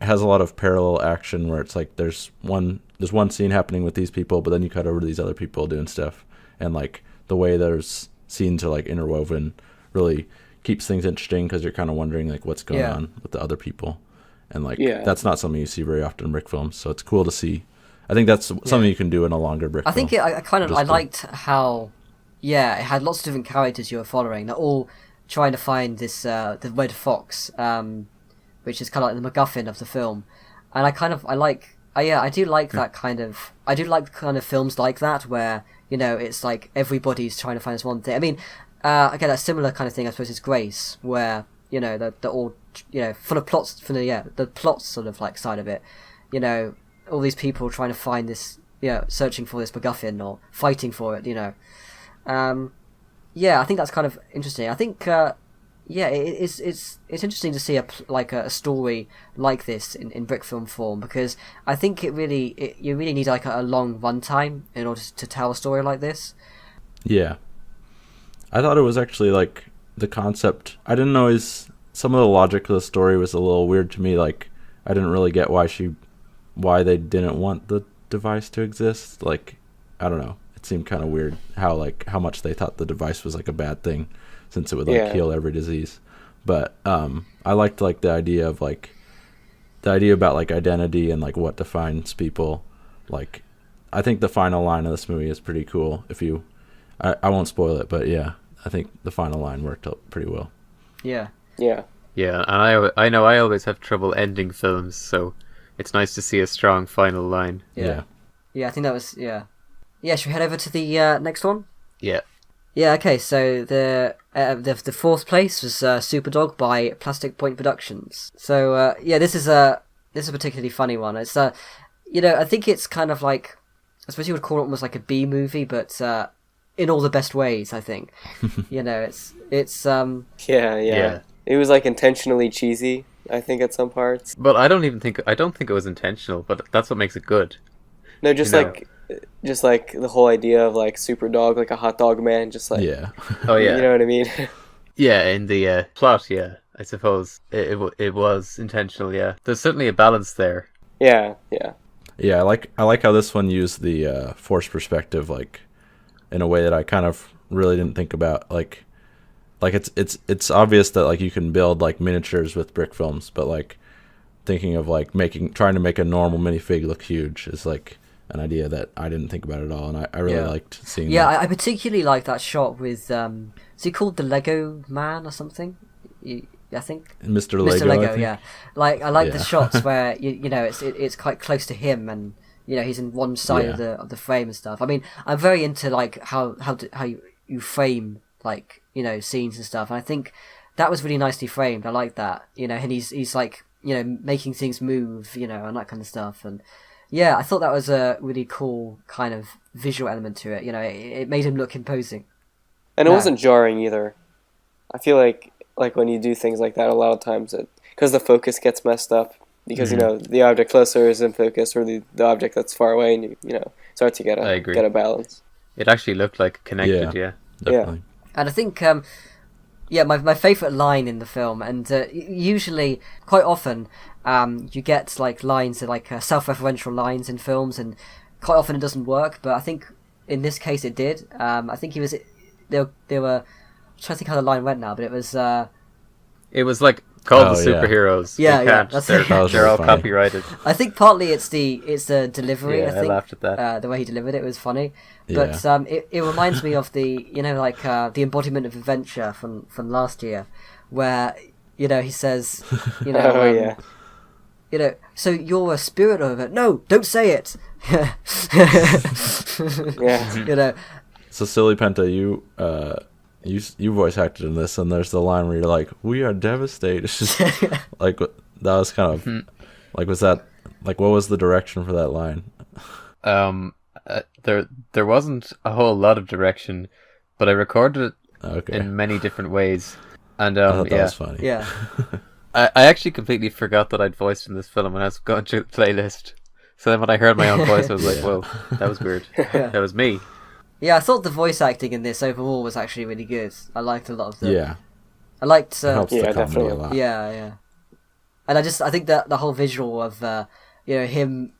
has a lot of parallel action where it's like there's one scene happening with these people, but then you cut over to these other people doing stuff, and like the way those scenes are like interwoven really keeps things interesting because you're kind of wondering like what's going on with the other people, and like that's not something you see very often in brick films, so it's cool to see. I think that's something you can do in a longer brick film. I think I liked how it had lots of different characters you were following. They're all trying to find this the red fox, which is kind of like the MacGuffin of the film, and I do like that kind of. I do like kind of films like that where it's like everybody's trying to find this one thing. I mean, again, a similar kind of thing I suppose is Grace, where they're all full of plots from the plots sort of like side of it. All these people trying to find this, searching for this MacGuffin or fighting for it. I think that's kind of interesting. I think. It's interesting to see a story like this in brick film form, because I think you really need like a long runtime in order to tell a story like this. Yeah, I thought it was actually like the concept. I didn't know some of the logic of the story was a little weird to me. Like I didn't really get why they didn't want the device to exist. Like I don't know. It seemed kind of weird how much they thought the device was like a bad thing, since it would heal every disease. But I liked like the idea about like identity and like what defines people. Like I think the final line of this movie is pretty cool. I won't spoil it, but yeah, I think the final line worked out pretty well. Yeah. Yeah, and I know I always have trouble ending films, so it's nice to see a strong final line. Yeah. I think that was should we head over to the next one? Yeah. Yeah, okay, so the fourth place was SuperDog by PlasticPointProductions. So, this is a particularly funny one. It's, I think it's kind of like, I suppose you would call it almost like a B movie, but in all the best ways, I think. It's Yeah. It was like intentionally cheesy, I think, at some parts. But I don't think it was intentional, but that's what makes it good. No, just like the whole idea of like SuperDog, like a hot dog man, just like Oh yeah, you know what I mean? Yeah, in the plot, I suppose it was intentional. Yeah, there's certainly a balance there. Yeah. I like how this one used the forced perspective, like in a way that I kind of really didn't think about. Like it's obvious that like you can build like miniatures with brick films, but like thinking of like trying to make a normal minifig look huge is like an idea that I didn't think about at all, and I really liked seeing that. Yeah, I particularly like that shot with, is he called the Lego Man or something? I think? Mr. Lego, yeah. Like, I like the shots where, it's quite close to him, and, he's in one side of the frame and stuff. I mean, I'm very into, like, how you frame, like, scenes and stuff, and I think that was really nicely framed. I like that, and he's like, making things move, and that kind of stuff, and yeah, I thought that was a really cool kind of visual element to it. It made him look imposing. And it wasn't jarring either. I feel like when you do things like that, a lot of times because the focus gets messed up, because the object closer is in focus, or the object that's far away, and you start to get a balance. It actually looked like connected. Yeah, definitely. And I think my favourite line in the film, and usually, quite often, you get like lines that like self-referential lines in films, and quite often it doesn't work. But I think in this case it did. I think they were. I'm trying to think how the line went now, but it was. It was like called the superheroes. Yeah, they're all copyrighted. I think partly it's the delivery. Yeah, I think, laughed at that. The way he delivered it was funny, but it reminds me of the the embodiment of adventure from last year, where he says so you're a spirit over. No, don't say it. Yeah. So Silly Penta, you voice acted in this, and there's the line where you're like, "We are devastated." Like that was kind of like, was that like, what was the direction for that line? There wasn't a whole lot of direction, but I recorded it Okay. in many different ways, and I thought that was funny. Yeah. I actually completely forgot that I'd voiced in this film when I was going through the playlist. So then when I heard my own voice, I was like, "Whoa, that was weird. That was me." Yeah, I thought the voice acting in this overall was actually really good. I liked a lot of the. Yeah. I liked. It helps the comedy definitely. a lot. Yeah. And I think that the whole visual of him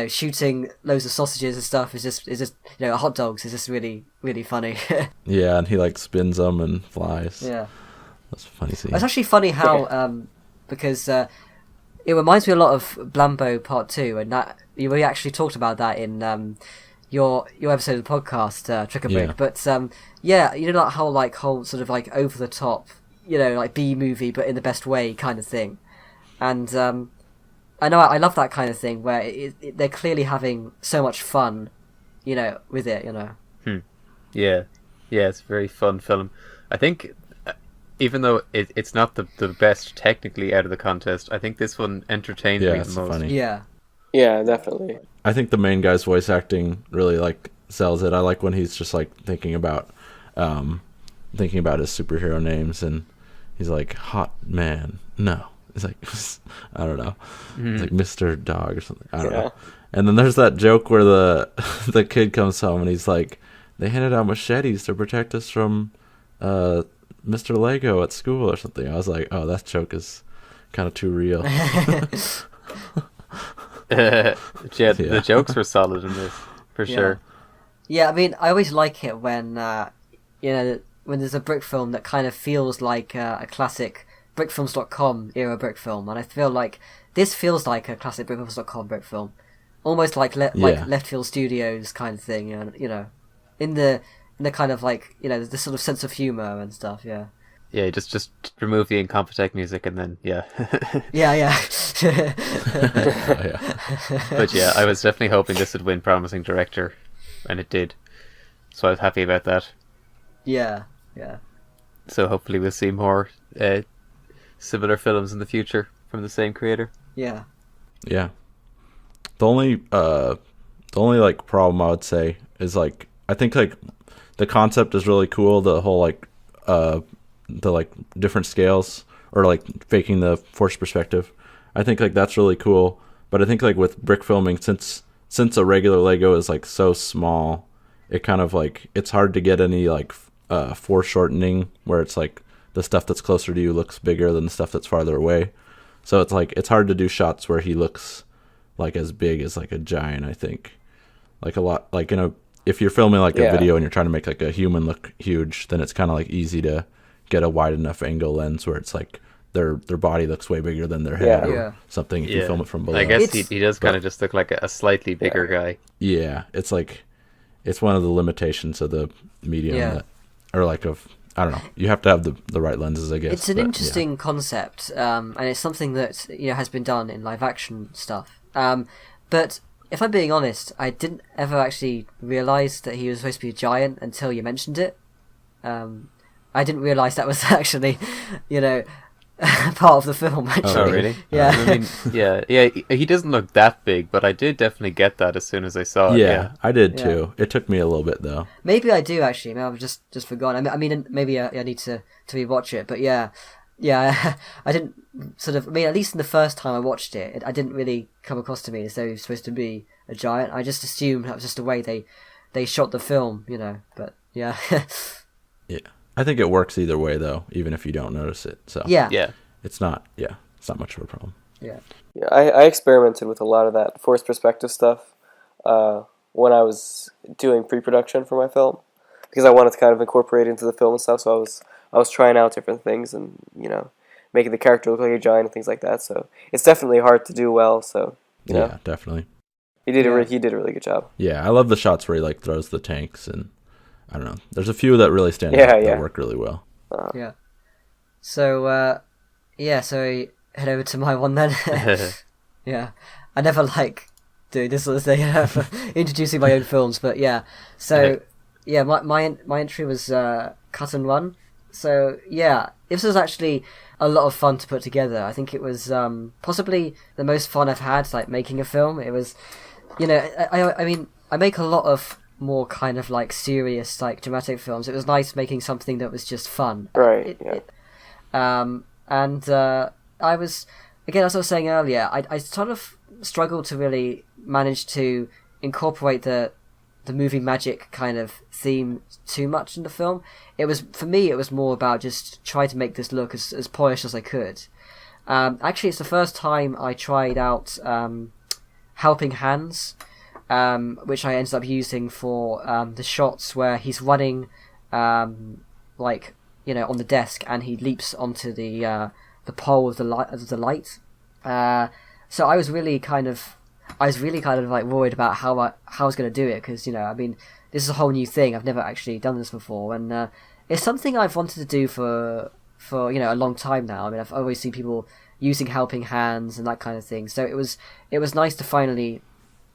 shooting loads of sausages and stuff is just hot dogs is just really really funny. Yeah, and he like spins them and flies. Yeah. That's a funny scene. It's actually funny how because it reminds me a lot of Blambo Part 2, and that we actually talked about that in your episode of the podcast, TwickABrick. Yeah. But that whole sort of like over the top, like B movie, but in the best way kind of thing. And I know I love that kind of thing where they're clearly having so much fun, with it. Yeah, it's a very fun film. I think, even though it's not the best technically out of the contest, I think this one entertained me the it's most. funny. Yeah. Yeah, definitely. I think the main guy's voice acting really like sells it. I like when he's just like thinking about his superhero names, and he's like, "Hot man, no." He's like, I don't know. It's like Mr. Dog or something. I don't know. And then there's that joke where the kid comes home and he's like, "They handed out machetes to protect us from Mr. Lego at school," or something. I was like, "Oh, that joke is kind of too real." The jokes were solid in this, for sure. Yeah, I mean, I always like it when when there's a Brick film that kind of feels like a classic Brickfilms.com era Brick film, and I feel like this feels like a classic Brickfilms.com Brick film, almost like Left Field Studios kind of thing, in the kind of like the sort of sense of humor and stuff. Yeah, just remove the Incompetech music and then yeah. But yeah, I was definitely hoping this would win Promising Director, and it did. So I was happy about that. Yeah. So hopefully we'll see more similar films in the future from the same creator. Yeah. Yeah. The only like problem I would say is like, I think like the concept is really cool. The whole like the like different scales, or like faking the forced perspective. I think like that's really cool. But I think like with brick filming, since a regular Lego is like so small, it kind of like, it's hard to get any like foreshortening where it's like the stuff that's closer to you looks bigger than the stuff that's farther away. So it's like, it's hard to do shots where he looks like as big as like a giant. I think like a lot, like if you're filming like a video and you're trying to make like a human look huge, then it's kind of like easy to get a wide enough angle lens where it's like their body looks way bigger than their head or something if you film it from below. I guess he does kind of just look like a slightly bigger guy. Yeah, it's like, it's one of the limitations of the medium that, or like I don't know. You have to have the right lenses, I guess. It's an interesting concept, and it's something that has been done in live action stuff. But if I'm being honest, I didn't ever actually realise that he was supposed to be a giant until you mentioned it. I didn't realise that was actually, part of the film. Actually, oh really? Yeah. I mean, he doesn't look that big, but I did definitely get that as soon as I saw it. Yeah, I did too. It took me a little bit though. Maybe I do actually. Maybe I've just forgotten. I mean, maybe I need to rewatch it. But yeah, I didn't sort of. I mean, at least in the first time I watched it, I didn't really come across to me as though he was supposed to be a giant. I just assumed that was just the way they shot the film, But yeah. Yeah, I think it works either way though, even if you don't notice it. So yeah. It's not much of a problem. Yeah. Yeah, I experimented with a lot of that forced perspective stuff when I was doing pre-production for my film, because I wanted to kind of incorporate it into the film and stuff. So I was trying out different things and making the character look like a giant and things like that. So it's definitely hard to do well. So yeah, definitely. He did a really good job. Yeah, I love the shots where he like throws the tanks, and I don't know. There's a few that really stand out that work really well. Yeah. So so head over to my one then. Yeah, I never like doing this sort of thing, introducing my own films. But yeah, so yeah, my entry was cut and run. So yeah, this was actually a lot of fun to put together. I think it was possibly the most fun I've had, like making a film. It was, I mean, I make a lot of more kind of like serious, like dramatic films. It was nice making something that was just fun. Right. And I was, again, as I was saying earlier, I sort of struggled to really manage to incorporate the movie magic kind of theme too much in the film. It was, for me, it was more about just trying to make this look as polished as I could. Actually, it's the first time I tried out helping hands, which I ended up using for the shots where he's running, like, on the desk, and he leaps onto the pole of the light. So I was really kind of like worried about how I was going to do it, because I mean, this is a whole new thing. I've never actually done this before, and it's something I've wanted to do for a long time now. I mean, I've always seen people using helping hands and that kind of thing. So it was nice to finally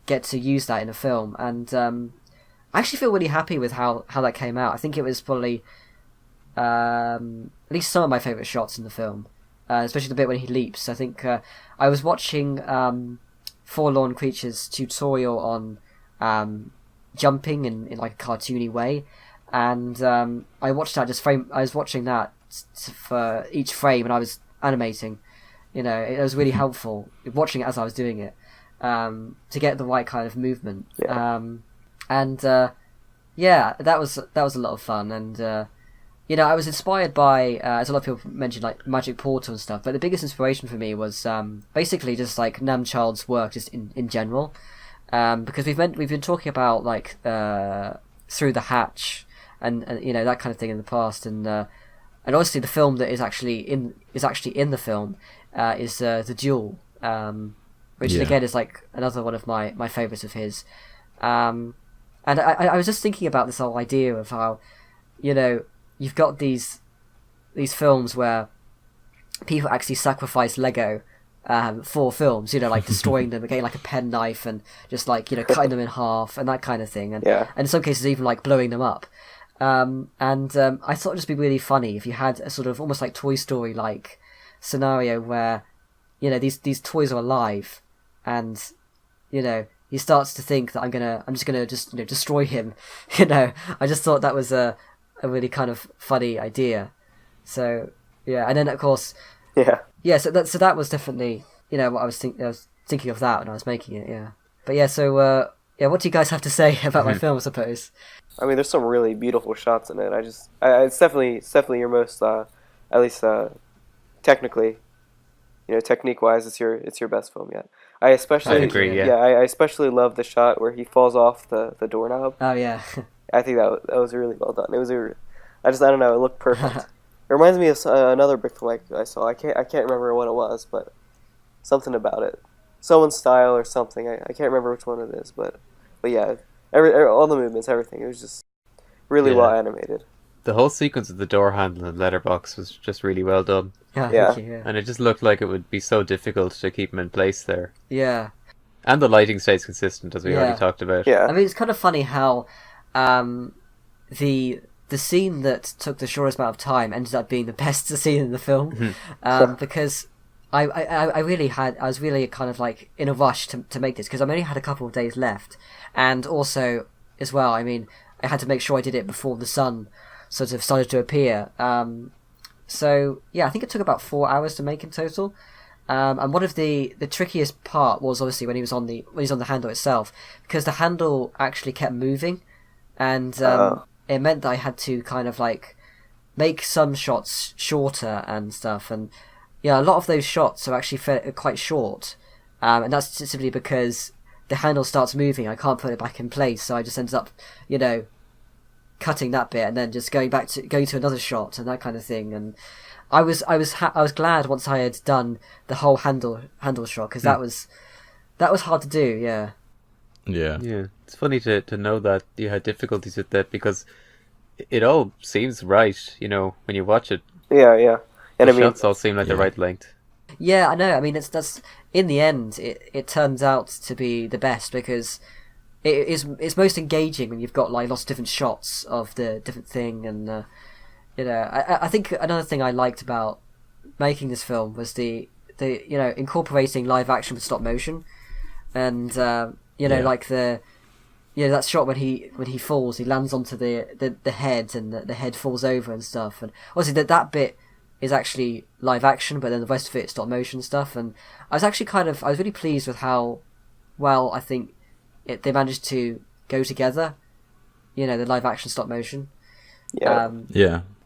get to use that in a film, and I actually feel really happy with how that came out. I think it was probably at least some of my favourite shots in the film, especially the bit when he leaps. I think I was watching Forlorn Creatures tutorial on jumping in like a cartoony way, and I watched that I was watching that for each frame, and I was animating. It was really helpful watching it as I was doing it, to get the right kind of movement. Yeah, that was a lot of fun, and I was inspired by, as a lot of people mentioned, like Magic Portal and stuff, but the biggest inspiration for me was basically just like Nam Child's work just in general, because we've been talking about like Through the Hatch and that kind of thing in the past, and obviously the film that is actually in the film is The Duel, which again is like another one of my favourites of his, and I was just thinking about this whole idea of how you've got these films where people actually sacrifice Lego for films, like destroying them, getting like a penknife and just like cutting them in half and that kind of thing, and in some cases even like blowing them up. I thought it'd just be really funny if you had a sort of almost like Toy Story like scenario where these toys are alive, and he starts to think that I'm just gonna destroy him. I just thought that was a really kind of funny idea. So yeah, and then of course so that was definitely what I was thinking of that when I was making it. But so what do you guys have to say about my film, I suppose? I mean, there's some really beautiful shots in it. It's definitely your most, at least technically, technique-wise, it's your best film yet. I agree. I especially love the shot where he falls off the doorknob. Oh yeah. I think that was really well done. It was I don't know, it looked perfect. It reminds me of another Brick film I saw. I can't remember what it was, but something about it, someone's style or something. I can't remember which one it is, but yeah, all the movements, everything. It was just really well animated. The whole sequence of the door handle and letterbox was just really well done. Yeah. And it just looked like it would be so difficult to keep them in place there. Yeah. And the lighting stays consistent, as we already talked about. Yeah. I mean, it's kind of funny how the scene that took the shortest amount of time ended up being the best scene in the film, because I was really kind of like in a rush to make this, because I only had a couple of days left, and also as well, I mean, I had to make sure I did it before the sun sort of started to appear. So yeah, I think it took about 4 hours to make in total. And one of the trickiest part was obviously when he's on the handle itself, because the handle actually kept moving, and it meant that I had to kind of like make some shots shorter and stuff, and a lot of those shots are actually quite short, and that's simply because the handle starts moving. I can't put it back in place, so I just ended up cutting that bit and then just going to another shot and that kind of thing. And I was glad once I had done the whole handle shot, because that was hard to do. Yeah. It's funny to know that you had difficulties with that, because it all seems right, when you watch it. Yeah. And the shots all seem like the right length. Yeah, I know. I mean, that's in the end, it turns out to be the best because it's most engaging when you've got like lots of different shots of the different thing, and I think another thing I liked about making this film was the incorporating live action with stop motion, and like that shot when he falls, he lands onto the head, and the head falls over and stuff, and obviously that bit is actually live action, but then the rest of it is stop motion stuff. And I was actually I was really pleased with how well I think they managed to go together. The live action stop motion. Yeah.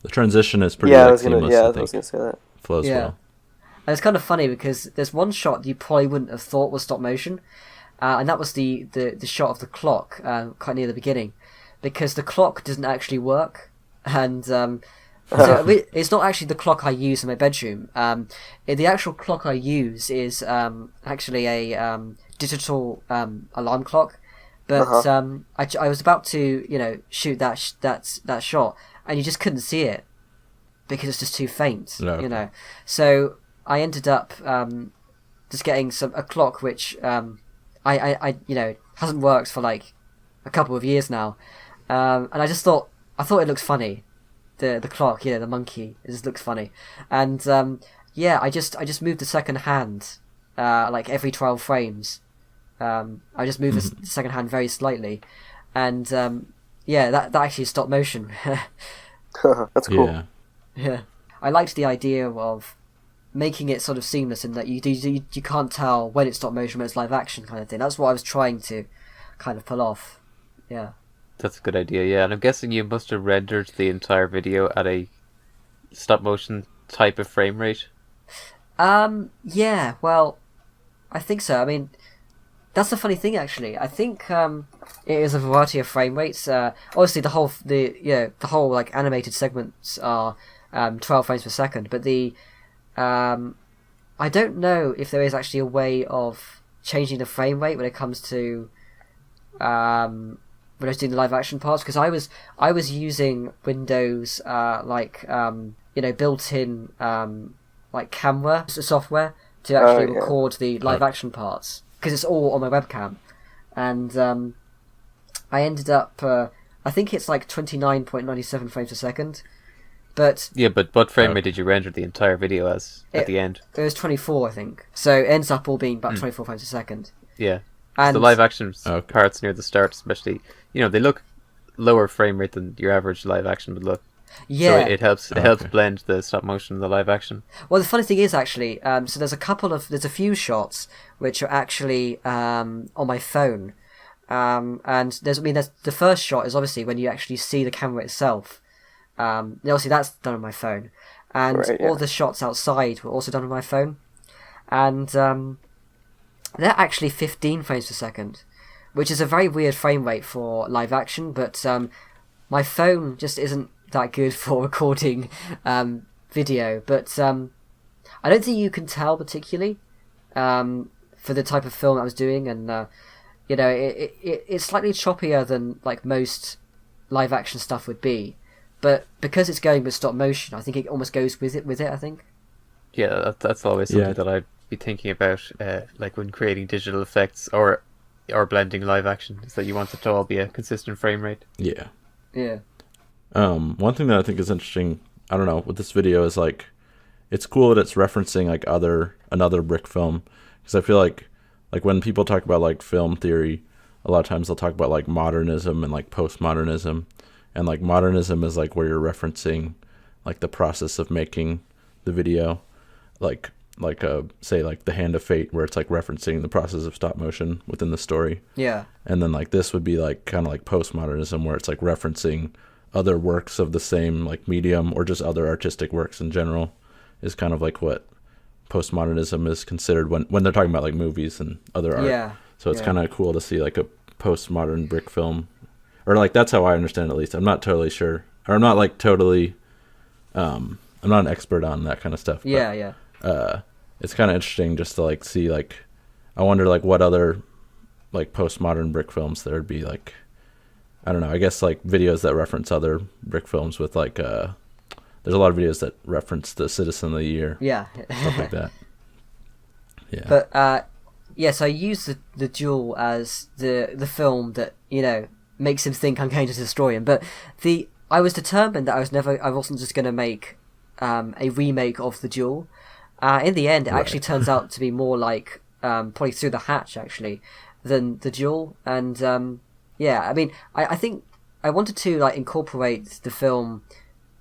The transition is pretty seamless. I was gonna say that. Flows well. And it's kind of funny because there's one shot you probably wouldn't have thought was stop motion, and that was the shot of the clock quite near the beginning, because the clock doesn't actually work, and so it's not actually the clock I use in my bedroom. The actual clock I use is actually a digital alarm clock, but I was about to shoot that shot, and you just couldn't see it because it's just too faint. No. So I ended up just getting a clock which I hasn't worked for like a couple of years now, and I thought it looked funny. The clock, the monkey, it just looks funny, and I just moved the second hand like every 12 frames. I just moved the second hand very slightly, and that actually is stop motion. That's cool. Yeah, I liked the idea of making it sort of seamless in that you can't tell when it's stop motion, when it's live action kind of thing. That's what I was trying to kind of pull off. Yeah. That's a good idea, yeah. And I'm guessing you must have rendered the entire video at a stop motion type of frame rate. Yeah, well, I think so. I mean, that's the funny thing, actually. I think it is a variety of frame rates. Obviously, the whole like animated segments are 12 frames per second, but I don't know if there is actually a way of changing the frame rate when it comes to when I was doing the live action parts, because I was using Windows built-in like camera software to actually record the live action parts, because it's all on my webcam, and I ended up I think it's like 29.97 frames per second, but what frame rate did you render the entire video as at the end? It was 24, I think, so it ends up all being about 24 frames per second. Yeah. And the live action parts near the start, especially, they look lower frame rate than your average live action would look. Yeah, so it helps blend the stop motion and the live action. Well, the funny thing is actually, so there's a few shots which are actually on my phone, and there's the first shot is obviously when you actually see the camera itself. Obviously that's done on my phone, and all the shots outside were also done on my phone, and they're actually 15 frames per second, which is a very weird frame rate for live action, but my phone just isn't that good for recording video. But I don't think you can tell particularly for the type of film I was doing, and it's slightly choppier than like most live action stuff would be, but because it's going with stop motion, I think it almost goes with it, I think. Yeah, that's always something that I'd be thinking about, like when creating digital effects or blending live action, is that you want it to all be a consistent frame rate. Yeah. One thing that I think is interesting, I don't know, with this video is like, it's cool that it's referencing like another brick film, because I feel like when people talk about like film theory, a lot of times they'll talk about like modernism and like postmodernism, and like modernism is like where you're referencing like the process of making the video, like say like The Hand of Fate, where it's like referencing the process of stop motion within the story. Yeah. And then like this would be like kind of like postmodernism, where it's like referencing other works of the same like medium, or just other artistic works in general, is kind of like what postmodernism is considered when they're talking about like movies and other art. Yeah. So it's kind of cool to see like a postmodern brick film, or like that's how I understand it, at least. I'm not totally sure, or I'm not like totally I'm not an expert on that kind of stuff. Yeah. It's kind of interesting just to like see, like, I wonder like what other like postmodern brick films there would be, like, I don't know, I guess like videos that reference other brick films with like there's a lot of videos that reference the Citizen of the Year. Yeah. Stuff like that. Yeah. But yes, I use the duel as the film that makes him think I'm going to destroy him. But I was determined that I wasn't just going to make a remake of the duel. In the end, it actually turns out to be more like probably Through the Hatch actually than the duel. And I mean, I think I wanted to like incorporate the film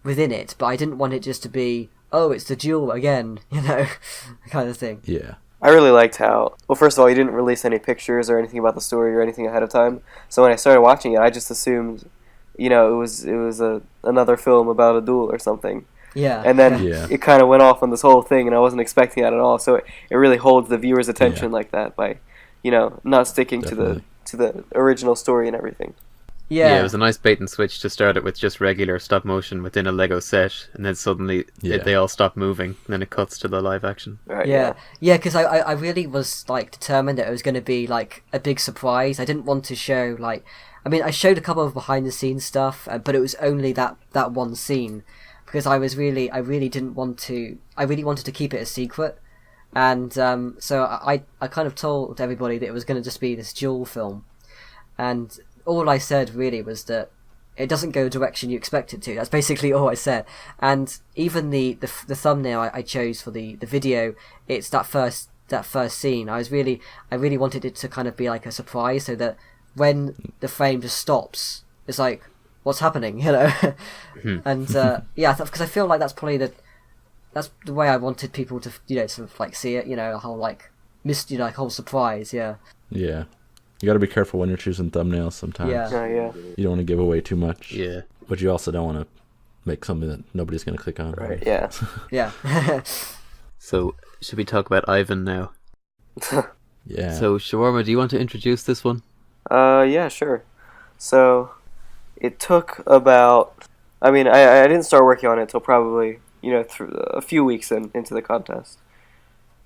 within it, but I didn't want it just to be, oh, it's the duel again, kind of thing. Yeah. I really liked how, well, first of all, you didn't release any pictures or anything about the story or anything ahead of time. So when I started watching it, I just assumed, it was another film about a duel or something. Yeah. And then it kind of went off on this whole thing, and I wasn't expecting that at all. So it really holds the viewer's attention like that by, not sticking to the original story and everything. Yeah, it was a nice bait and switch to start it with just regular stop motion within a Lego set, and then suddenly they all stop moving, and then it cuts to the live action. Right, yeah, because I really was like determined that it was going to be like a big surprise. I didn't want to show I showed a couple of behind the scenes stuff, but it was only that one scene because I really didn't want to. I really wanted to keep it a secret, and so I kind of told everybody that it was going to just be this duel film, and all I said really was that it doesn't go the direction you expect it to. That's basically all I said. And even the thumbnail I chose for the video, it's that first scene. I really wanted it to kind of be like a surprise, so that when the frame just stops, it's like, what's happening, And because I feel like that's probably that's the way I wanted people to sort of like see it, a whole like like whole surprise. Yeah. You got to be careful when you're choosing thumbnails sometimes. Yeah. You don't want to give away too much. Yeah. But you also don't want to make something that nobody's going to click on. Right, yeah. Yeah. So, should we talk about Ivan now? Yeah. So, Shawarma, do you want to introduce this one? Yeah, sure. So, it took about... I mean, I didn't start working on it until probably, through a few weeks into the contest.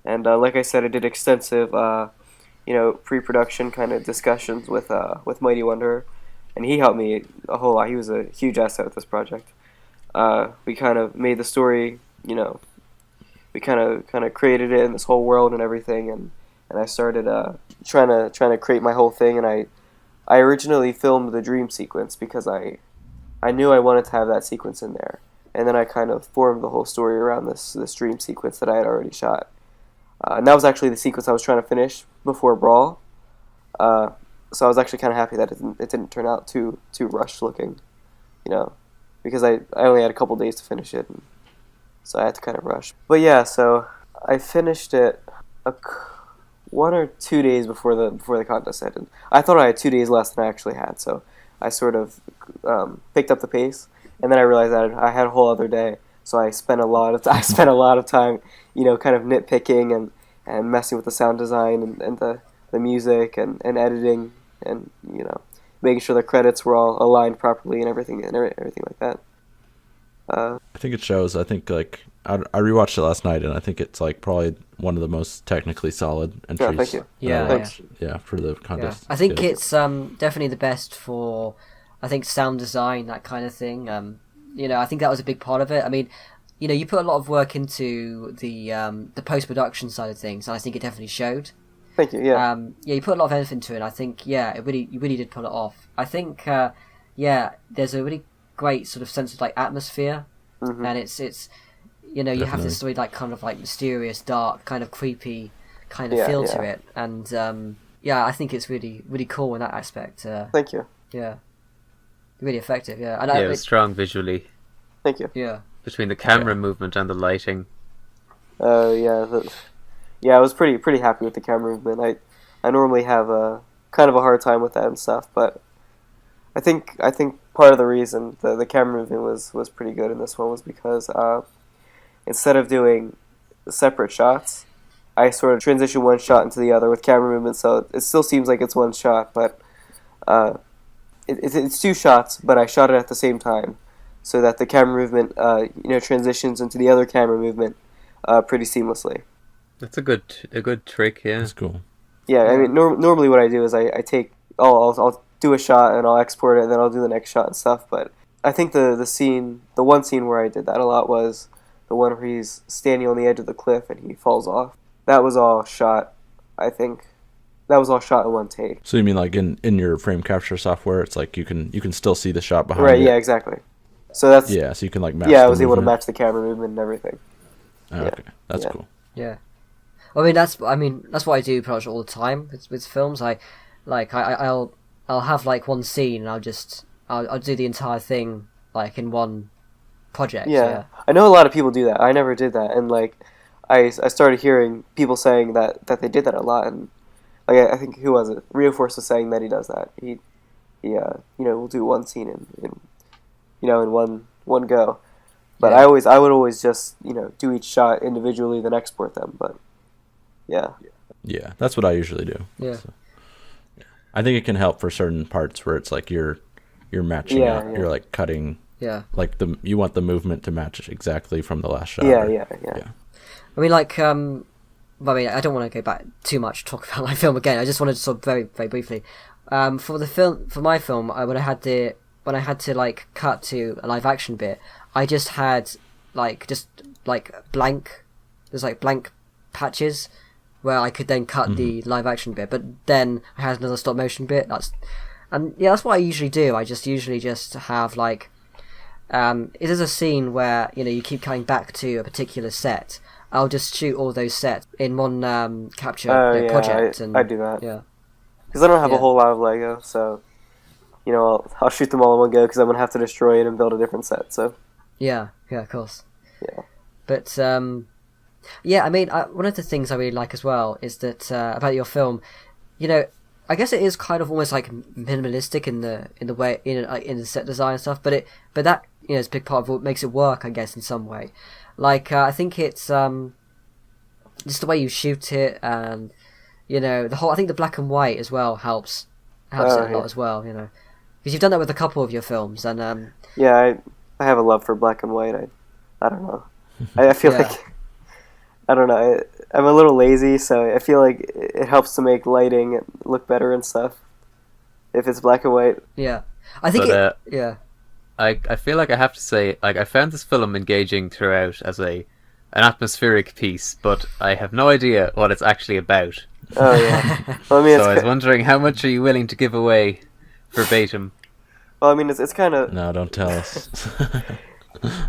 And like I said, I did extensive... pre-production kind of discussions with Mighty Wanderer, and he helped me a whole lot. He was a huge asset with this project. We kind of made the story, we kind of created it in this whole world and everything, and I started trying to create my whole thing. And I originally filmed the dream sequence because I knew I wanted to have that sequence in there, and then I kind of formed the whole story around this dream sequence that I had already shot. And that was actually the sequence I was trying to finish before Brawl. So I was actually kind of happy that it didn't turn out too rushed looking, because I only had a couple days to finish it, and so I had to kind of rush. But yeah, so I finished it 1 or 2 days before the contest ended. I thought I had 2 days less than I actually had, so I sort of picked up the pace, and then I realized that I had a whole other day. So I spent a lot of time, kind of nitpicking and messing with the sound design and the music and editing and making sure the credits were all aligned properly and everything like that. I think it shows. I think like I rewatched it last night, and I think it's like probably one of the most technically solid entries. Yeah, thank you. Yeah, for the contest. Yeah. I think it's definitely the best for sound design, that kind of thing. I think that was a big part of it. I mean, you put a lot of work into the post-production side of things, and I think it definitely showed. Thank you, yeah. You put a lot of effort into it, and I think, you really did pull it off. I think, there's a really great sort of sense of, like, atmosphere, and it's you have this really, like, kind of, like, mysterious, dark, kind of creepy kind of feel to it, and, I think it's really, really cool in that aspect. Thank you. Yeah. Really effective, yeah. And it was strong visually. Thank you. Yeah. Between the camera movement and the lighting. I was pretty happy with the camera movement. I normally have a kind of a hard time with that and stuff, but I think part of the reason the camera movement was pretty good in this one was because instead of doing separate shots, I sort of transition one shot into the other with camera movement, so it still seems like it's one shot, but it's two shots, but I shot it at the same time, so that the camera movement, transitions into the other camera movement pretty seamlessly. That's a good trick, yeah. That's cool. Yeah, I mean, normally what I do is I take, I'll do a shot and I'll export it, and then I'll do the next shot and stuff, but I think the one scene where I did that a lot was the one where he's standing on the edge of the cliff and he falls off. that was all shot. I think that was all shot in one take. So you mean like in your frame capture software, it's like you can still see the shot behind Right? it? Yeah, exactly. So that's Yeah, so you can like match. yeah. I the was able to movement. match the camera movement and everything. Oh, okay, that's cool. Yeah. I mean that's what I do pretty much all the time with films. I'll have like one scene and I'll do the entire thing like in one project. Yeah. I know a lot of people do that. I never did that, and like I started hearing people saying that they did that a lot, and like I think who was it? Rio Force was saying that he does that. He will do one scene in one go. But Yeah. I would always just do each shot individually, then export them. But yeah. Yeah, that's what I usually do. Yeah. So, I think it can help for certain parts where it's like you're matching Yeah, up. yeah. You're like cutting. Yeah. Like you want the movement to match exactly from the last shot. Yeah, or- yeah. I mean, like, I mean, I don't want to go back too much, talk about my film again. I just wanted to sort of very, very briefly, for my film, when I had to like cut to a live action bit, I just had just blank, there's like blank patches where I could then cut the live action bit, but then I had another stop motion bit. That's what I usually do. I just usually just have like, it is a scene where you keep coming back to a particular set. I'll just shoot all those sets in one capture project. I do that. Yeah, Because I don't have a Yeah. whole lot of Lego, so I'll shoot them all in one go because I'm gonna have to destroy it and build a different set. So yeah, of course. yeah. But I mean, one of the things I really like as well is that about your film, I guess it is kind of almost like minimalistic in the way in the set design and stuff. But that is a big part of what makes it work, I guess, in some way. Like I think it's just the way you shoot it, and the whole. I think the black and white as well helps it a lot as well. Because you've done that with a couple of your films, and Yeah, I have a love for black and white. I don't know. I feel Yeah. like I don't know. I'm a little lazy, so I feel like it helps to make lighting look better and stuff. If it's black and white. yeah, I think But, yeah. I feel like I have to say, like, I found this film engaging throughout as an atmospheric piece, but I have no idea what it's actually about. Oh yeah. Well, I mean, So I was wondering, how much are you willing to give away verbatim? it's kind of No, don't tell us.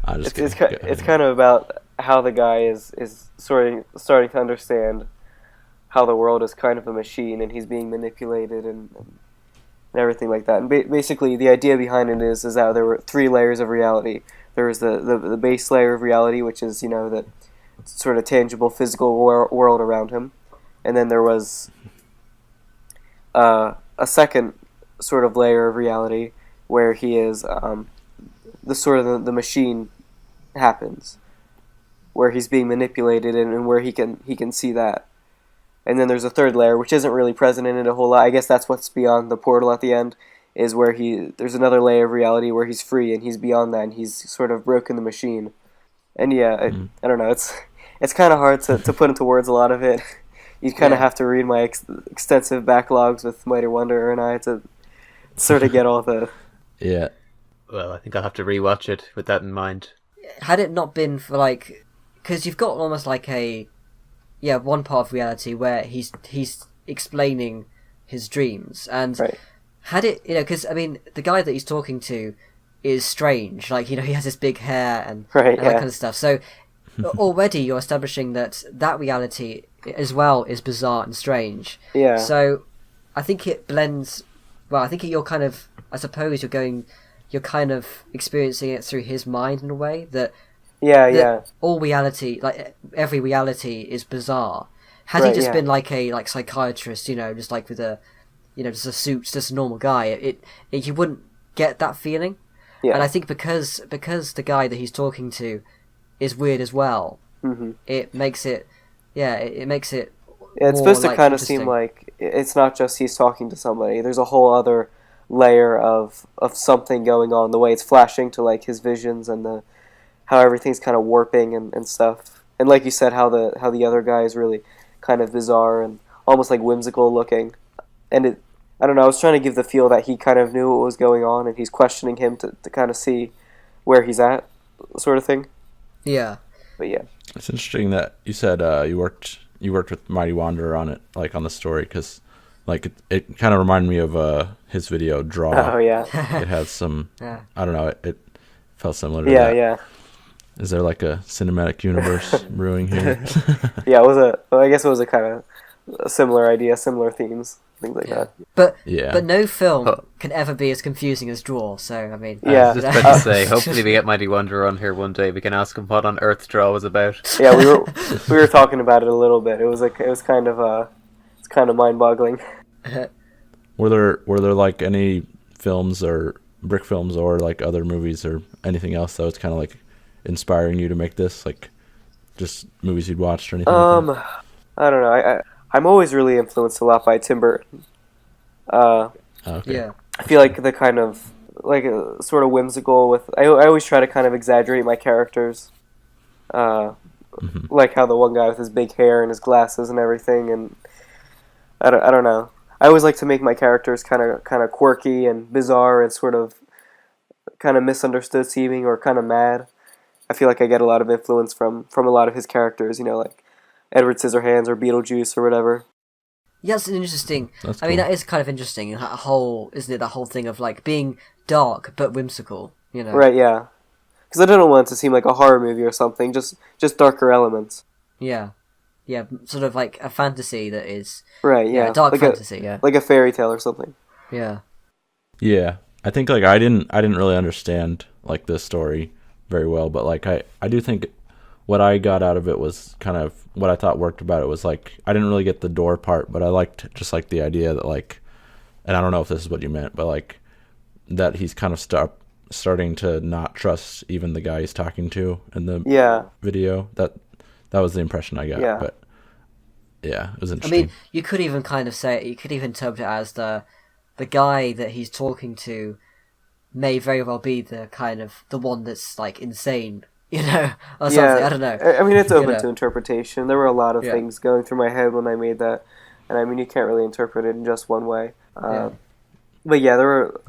I'm just it's kidding. Go it's ahead. kind of about how the guy is starting to understand how the world is kind of a machine and he's being manipulated and everything like that. And basically, the idea behind it is that there were three layers of reality. There was the base layer of reality, which is the sort of tangible physical world around him, and then there was a second sort of layer of reality where he is the sort of the machine happens, where he's being manipulated and where he can see that. And then there's a third layer, which isn't really present in it a whole lot. I guess that's what's beyond the portal at the end, is where there's another layer of reality where he's free and he's beyond that and he's sort of broken the machine. And yeah, I don't know. It's kind of hard to put into words a lot of it. You kind of have to read my extensive backlogs with Mighty Wonder and I to sort of get all the... Yeah. Well, I think I'll have to rewatch it with that in mind. Had it not been for because you've got almost like one part of reality where he's explaining his dreams, and Right. had it because I mean the guy that he's talking to is strange, he has this big hair and Right, that yeah. kind of stuff. So already you're establishing that reality as well is bizarre and strange. Yeah. So I think it blends. Well, I think you're kind of. I suppose you're kind of experiencing it through his mind in a way that all reality, every reality, is bizarre. Had he Right, just yeah. been like a psychiatrist, just with a, just a suit, just a normal guy, you wouldn't get that feeling. Yeah. And I think because the guy that he's talking to is weird as well, it makes it, it makes it. Yeah, it's more, supposed to kind of seem interesting. like it's not just he's talking to somebody. There's a whole other layer of something going on. The way it's flashing to his visions and how everything's kind of warping and stuff. And like you said, how the other guy is really kind of bizarre and almost like whimsical looking. And I don't know. I was trying to give the feel that he kind of knew what was going on and he's questioning him to kind of see where he's at, sort of thing. Yeah. But yeah. It's interesting that you said you worked you worked with Mighty Wanderer on it, like on the story, because like it kind of reminded me of his video Draw. Oh yeah. It has some, Yeah. I don't know, it felt similar to Yeah, that. yeah. Is there like a cinematic universe brewing here? Yeah, I guess it was a kind of a similar idea, similar themes, things like that. But Yeah. but no film can ever be as confusing as Draw. So I mean, Yeah. I was just about to say, hopefully we get Mighty Wanderer on here one day. We can ask him what on earth Draw was about. Yeah, we were talking about it a little bit. It was kind of it's kind of mind-boggling. Were there like any films or Brick films or like other movies or anything else that was kind of like inspiring you to make this, like just movies you'd watched or anything? Like that? I don't know. I'm always really influenced a lot by Tim Burton. Okay. yeah, I feel like the kind of like sort of whimsical with. I always try to kind of exaggerate my characters. Like how the one guy with his big hair and his glasses and everything, and I don't know. I always like to make my characters kind of quirky and bizarre and sort of kind of misunderstood seeming or kind of mad. I feel like I get a lot of influence from a lot of his characters, like Edward Scissorhands or Beetlejuice or whatever. yeah. It's an interesting. That's I mean, cool. that is kind of interesting. That whole, isn't it? The whole thing of like being dark but whimsical. Right, yeah. Because I don't want it to seem like a horror movie or something, just darker elements. Yeah, yeah. Sort of like a fantasy that is. Right, yeah. Dark like fantasy. Yeah, like a fairy tale or something. yeah. Yeah, I think like I didn't really understand like this story very well, but like I do think what I got out of it was kind of what I thought worked about it was like I didn't really get the door part, but I liked just like the idea that like, and I don't know if this is what you meant, but like that he's kind of starting to not trust even the guy he's talking to in the video. That was the impression I got. Yeah. But yeah, it was I interesting. mean, you could even kind of say, you could even interpret it as the guy that he's talking to may very well be the kind of the one that's like insane, or something. I don't know. I mean, it's open know. to interpretation. There were a lot of Yeah. things going through my head when I made that, and I mean, you can't really interpret it in just one way. But yeah, there were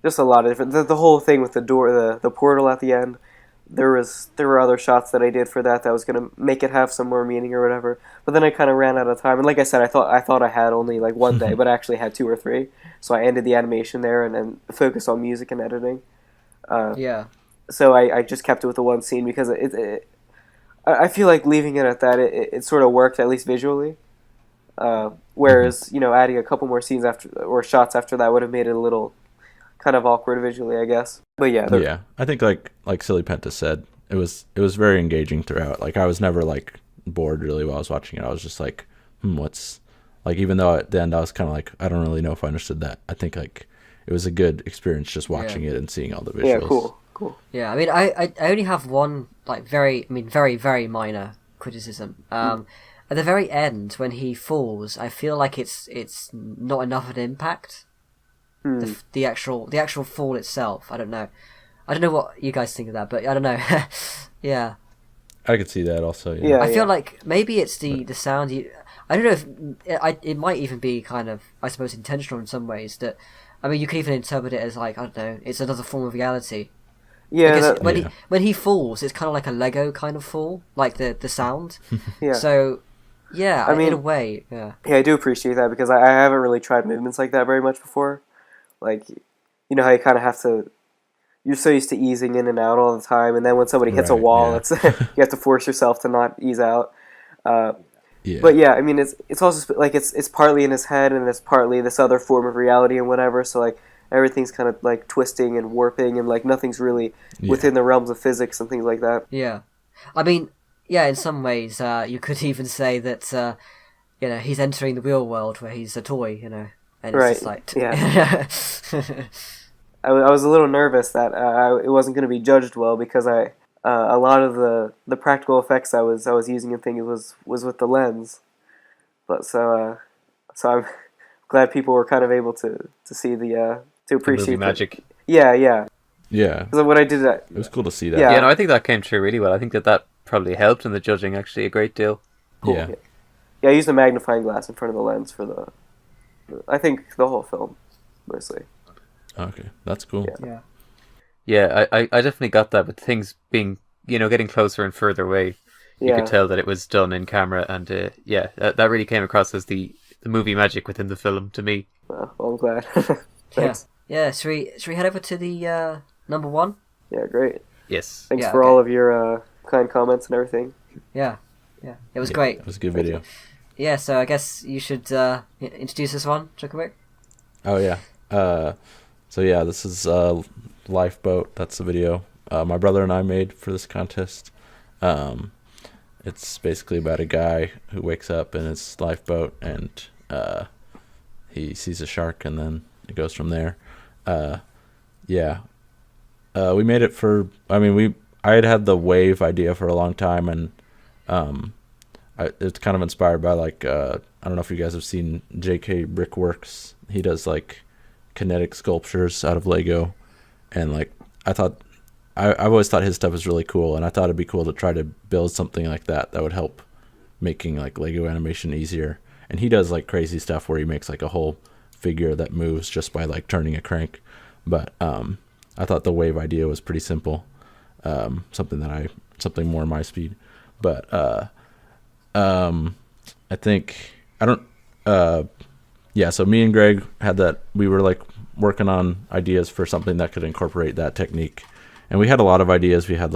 just a lot of different. The whole thing with the door, the portal at the end. There were other shots that I did for that was gonna make it have some more meaning or whatever. But then I kind of ran out of time, and like I said, I thought I had only like one day, but I actually had 2 or 3. So I ended the animation there and then focused on music and editing. Yeah. So I just kept it with the one scene because I feel like leaving it at that it sort of worked, at least visually. Whereas adding a couple more scenes or shots after that would have made it a little kind of awkward visually, I guess. But yeah, I think like Silly Penta said, it was very engaging throughout. Like I was never like bored really while I was watching it. I was just like, what's like, even though at the end I was kind of like, I don't really know if I understood that. I think like it was a good experience just watching it and seeing all the visuals. Yeah, cool. Yeah, I mean, I only have one like very very minor criticism. At the very end, when he falls, I feel like it's not enough of an impact. The actual fall itself. I don't know what you guys think of that, but I don't know. Yeah, I could see that also. Yeah. I feel like maybe it's the sound. I don't know if it might even be kind of, I suppose, intentional in some ways. That, I mean, you could even interpret it as like, I don't know, it's another form of reality. Yeah, Because when he falls, it's kind of like a Lego kind of fall, like the sound. yeah. So, yeah, I mean, in a way, yeah. Yeah, I do appreciate that because I haven't really tried movements like that very much before. Like, how you kind of have to. You're so used to easing in and out all the time, and then when somebody hits a Right, wall, yeah. it's you have to force yourself to not ease out. Yeah. But yeah, I mean, it's also like it's partly in his head, and it's partly this other form of reality and whatever. So like everything's kind of like twisting and warping, and like nothing's really within the realms of physics and things like that. Yeah. I mean, yeah, in some ways, you could even say that, he's entering the real world where he's a toy, and it's Right, just like... yeah. I was a little nervous that it wasn't going to be judged well because a lot of the practical effects I was using and things was with the lens, but so I'm glad people were kind of able to see to appreciate movie magic. Yeah. Yeah. Because what I did, It was cool to see that. Yeah. Yeah, no, I think that came through really well. I think that probably helped in the judging actually a great deal. cool. Yeah. Yeah, I used a magnifying glass in front of the lens for I think the whole film mostly. Okay, that's cool. Yeah. Yeah. Yeah, I definitely got that with things being, getting closer and further away. You could tell that it was done in camera, and that really came across as the movie magic within the film to me. Well, I'm glad. Thanks. Yeah. Should we head over to the number one? Yeah, great. Yes. Thanks for all of your kind comments and everything. Yeah. It was great. It was a good video. Yeah, so I guess you should introduce this one, TwickABrick. Oh yeah. So yeah, this is Lifeboat. That's the video my brother and I made for this contest. It's basically about a guy who wakes up in his lifeboat and he sees a shark, and then it goes from there. We made it for. I had the wave idea for a long time, and it's kind of inspired by I don't know if you guys have seen J.K. Brickworks. He does like kinetic sculptures out of Lego, and I thought I've always thought his stuff is really cool, and I thought it'd be cool to try to build something like that would help making Lego animation easier. And he does crazy stuff where he makes a whole figure that moves just by turning a crank. But I thought the wave idea was pretty simple, something more my speed. But I think so me and Greg had that. We were working on ideas for something that could incorporate that technique, and we had a lot of ideas. We had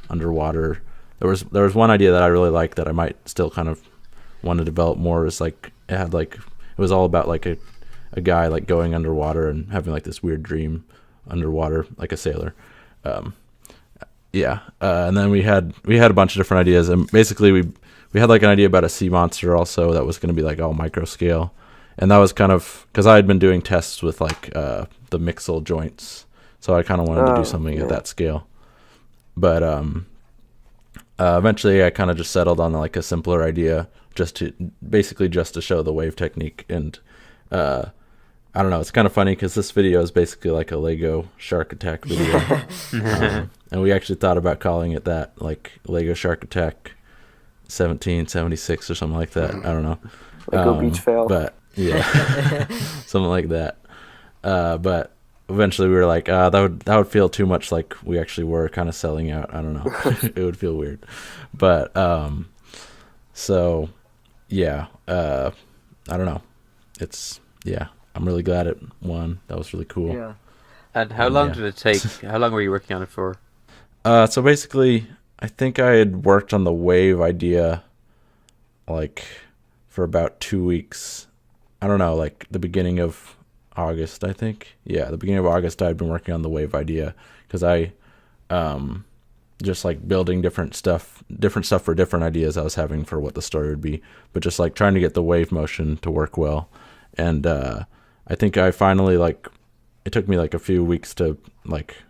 underwater. There was one idea that I really liked that I might still kind of want to develop more. Is it was all about a guy going underwater and having this weird dream underwater like a sailor. And then we had a bunch of different ideas, and basically we had an idea about a sea monster also that was going to be all micro scale, and that was kind of because I had been doing tests with the mixel joints, so I kind of wanted to do something at that scale. But eventually I kind of just settled on a simpler idea just to show the wave technique. And I don't know, it's kind of funny because this video is basically a Lego shark attack video. And we actually thought about calling it that, Lego Shark Attack 1776 or something like that. I don't know. Lego Beach Fail. But yeah, something like that. But eventually we were that would feel too much like we actually were kind of selling out. I don't know. It would feel weird. But so yeah, I don't know. I'm really glad it won. That was really cool. Yeah. And how long did it take? How long were you working on it for? So basically, I think I had worked on the wave idea for about 2 weeks. I don't know, the beginning of August, I think. Yeah, the beginning of August I had been working on the wave idea because I just building different stuff for different ideas I was having for what the story would be, but just trying to get the wave motion to work well. And I think I finally it took me a few weeks to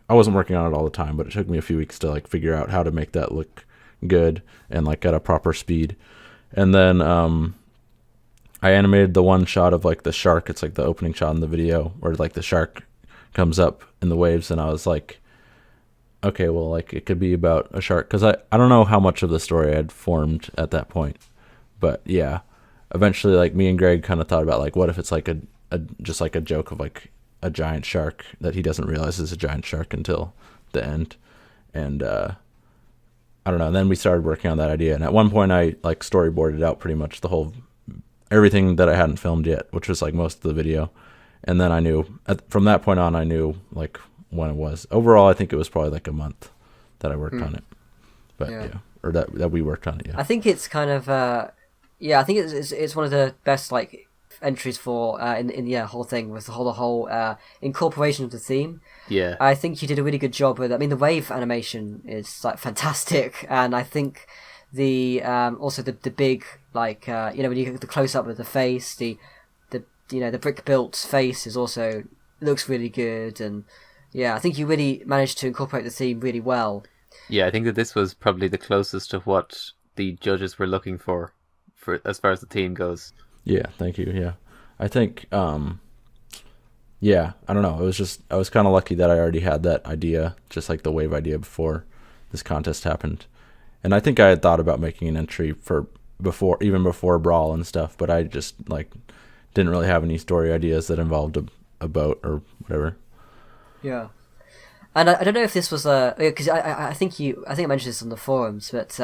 I wasn't working on it all the time, but it took me a few weeks to figure out how to make that look good and at a proper speed. And then I animated the one shot of the shark. It's the opening shot in the video where the shark comes up in the waves, and I was okay, well it could be about a shark because I don't know how much of the story I had formed at that point. But yeah, eventually me and Greg kind of thought about what if it's just a joke of a giant shark that he doesn't realize is a giant shark until the end. And I don't know, and then we started working on that idea, and at one point I storyboarded out pretty much everything that I hadn't filmed yet, which was most of the video. And then I knew from that point on, I knew when it was. Overall, I think it was probably a month that I worked on it. But or that we worked on it. Yeah, I think it's kind of I think it's one of the best entries for in the whole thing with the whole incorporation of the theme. Yeah, I think you did a really good job with it. I mean, the wave animation is fantastic, and I think the also the big when you get the close up of the face, the brick built face is also looks really good. And I think you really managed to incorporate the theme really well. Yeah, I think that this was probably the closest to what the judges were looking for as far as the theme goes. Yeah, thank you. Yeah, I think, I don't know. It was just, I was kind of lucky that I already had that idea, just the wave idea before this contest happened. And I think I had thought about making an entry even before Brawl and stuff, but I just didn't really have any story ideas that involved a boat or whatever. Yeah. And I don't know if this was because I think I mentioned this on the forums, but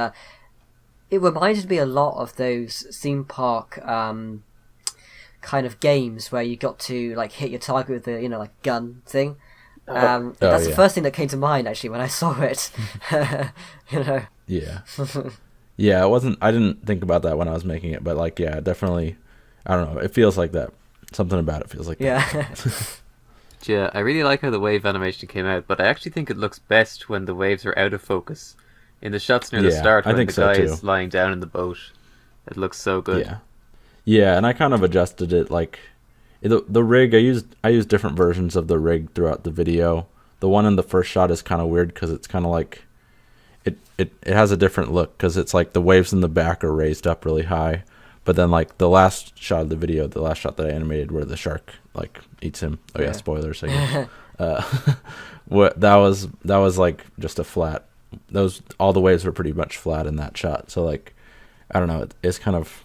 it reminded me a lot of those theme park kind of games where you got to like hit your target with the like gun thing. That's the first thing that came to mind actually when I saw it. Yeah. Yeah, I didn't think about that when I was making it, but like, yeah, definitely, I don't know, it feels like that. Something about it feels like that. Yeah, I really like how the wave animation came out, but I actually think it looks best when the waves are out of focus. In the shots near the start, when the guy is lying down in the boat, it looks so good. Yeah, and I kind of adjusted it, like, the rig, I used different versions of the rig throughout the video. The one in the first shot is kind of weird, because it's kind of like, it has a different look, because it's like the waves in the back are raised up really high, but then like the last shot of the video, the last shot that I animated where the shark like eats him. Oh yeah, spoilers, I guess. That was like just a flat. All the waves were pretty much flat in that shot. So like, I don't know. It's kind of,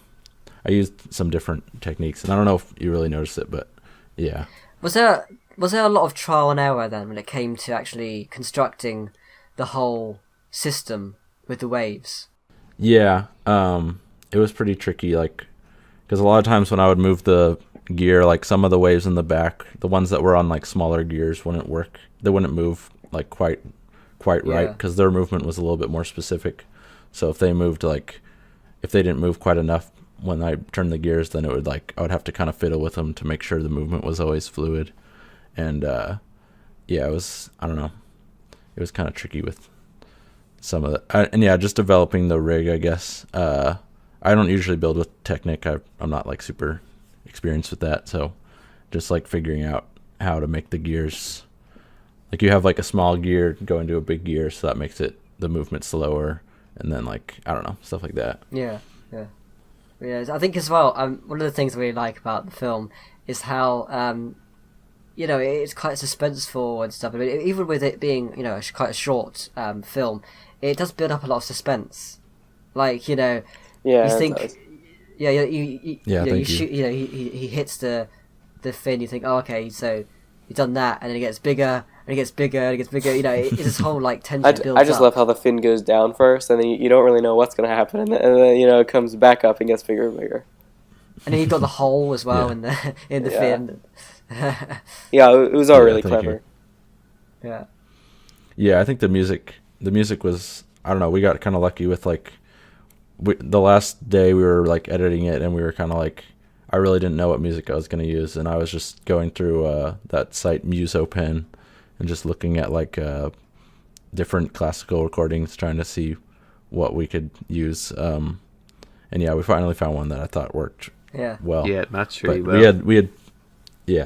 I used some different techniques, and I don't know if you really noticed it, but yeah. Was there a lot of trial and error then when it came to actually constructing the whole system with the waves? Yeah, it was pretty tricky, like, because a lot of times when I would move the gear, like some of the waves in the back, the ones that were on like smaller gears wouldn't work. They wouldn't move like quite right, because their movement was a little bit more specific. So if they didn't move quite enough when I turned the gears, then I would have to kind of fiddle with them to make sure the movement was always fluid. And it was, I don't know, it was kind of tricky with some of that. Just developing the rig, I guess. I don't usually build with Technic. I'm not like super experienced with that, so just like figuring out how to make the gears, like you have like a small gear go into a big gear, so that makes the movement slower, and then like, I don't know, stuff like that. Yeah. I think as well, one of the things I really like about the film is how it's quite suspenseful and stuff. I mean, even with it being quite a short film, it does build up a lot of suspense. Like you think, you shoot, he hits the fin. You think, oh, okay, so he's done that, and then it gets bigger, and it gets bigger, and it gets bigger. It's this whole like tension builds up. I just love how the fin goes down first, and then you don't really know what's going to happen, and then it comes back up and gets bigger and bigger. And then you've got the hole as well in the fin. It was all really clever. Yeah, I think the music was, I don't know, we got kind of lucky with like, the last day we were like editing it, and we were kind of like, I really didn't know what music I was going to use, and I was just going through that site MusoPen and just looking at like different classical recordings, trying to see what we could use. We finally found one that I thought worked well. Yeah, it matched really well. We had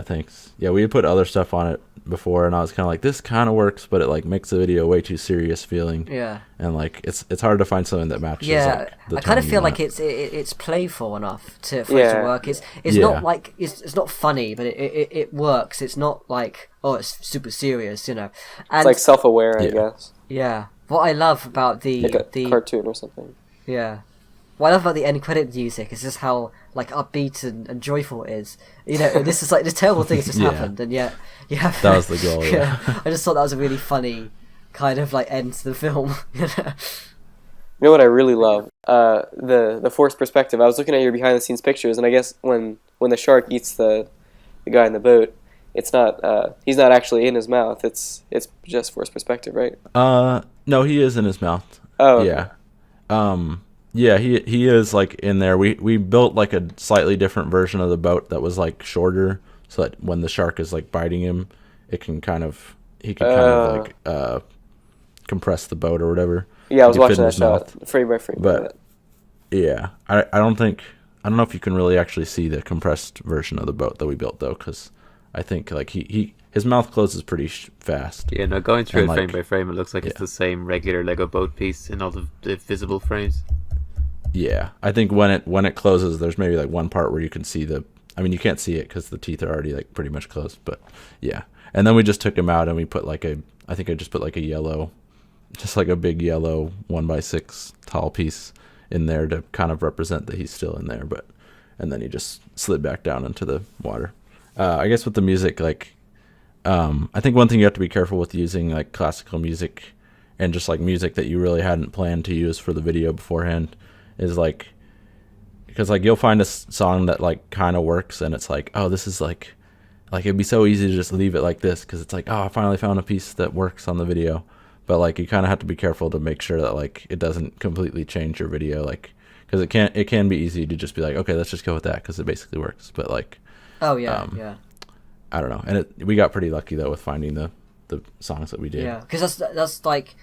thanks. Yeah, we had put other stuff on it before, and I was kind of like, this kind of works, but it like makes the video way too serious feeling. Yeah. And like it's hard to find something that matches. Yeah, like, I kind of feel like it's playful enough for it to work. It's not like it's not funny, but it works. It's not like, oh, it's super serious, And it's like self-aware, I guess. Yeah. What I love about the cartoon or something. Yeah. What I love about the end credit music is just how like upbeat and joyful it is. This is like this terrible thing has just happened, and yet you have that was the goal. Yeah. I just thought that was a really funny kind of like end to the film. You know what I really love? The forced perspective. I was looking at your behind the scenes pictures, and I guess when the shark eats the guy in the boat, it's not he's not actually in his mouth. It's just forced perspective, right? No, he is in his mouth. Oh, okay. Yeah. Yeah, he is like in there. We built like a slightly different version of the boat that was like shorter, so that when the shark is like biting him, he can kind of like compress the boat or whatever. Yeah, I was watching that shot frame by frame. But yeah, I don't know if you can really actually see the compressed version of the boat that we built though, because I think like his mouth closes pretty fast. Yeah, no, going through it frame by frame, it looks like it's the same regular Lego boat piece in all the visible frames. Yeah, I think when it closes, there's maybe like one part where you can see you can't see it because the teeth are already like pretty much closed, but yeah. And then we just took him out and we put I just put like a yellow, just like a big yellow 1x6 tall piece in there to kind of represent that he's still in there, and then he just slid back down into the water. I guess with the music, like I think one thing you have to be careful with using like classical music and just like music that you really hadn't planned to use for the video beforehand is like, because like you'll find a song that like kind of works and it's like, oh, this is like it'd be so easy to just leave it like this because it's like, oh, I finally found a piece that works on the video. But like you kind of have to be careful to make sure that like it doesn't completely change your video, like because it can be easy to just be like, okay, let's just go with that because it basically works. But like, Oh yeah, yeah. I don't know, and we got pretty lucky though with finding the songs that we did. Yeah, because that's like,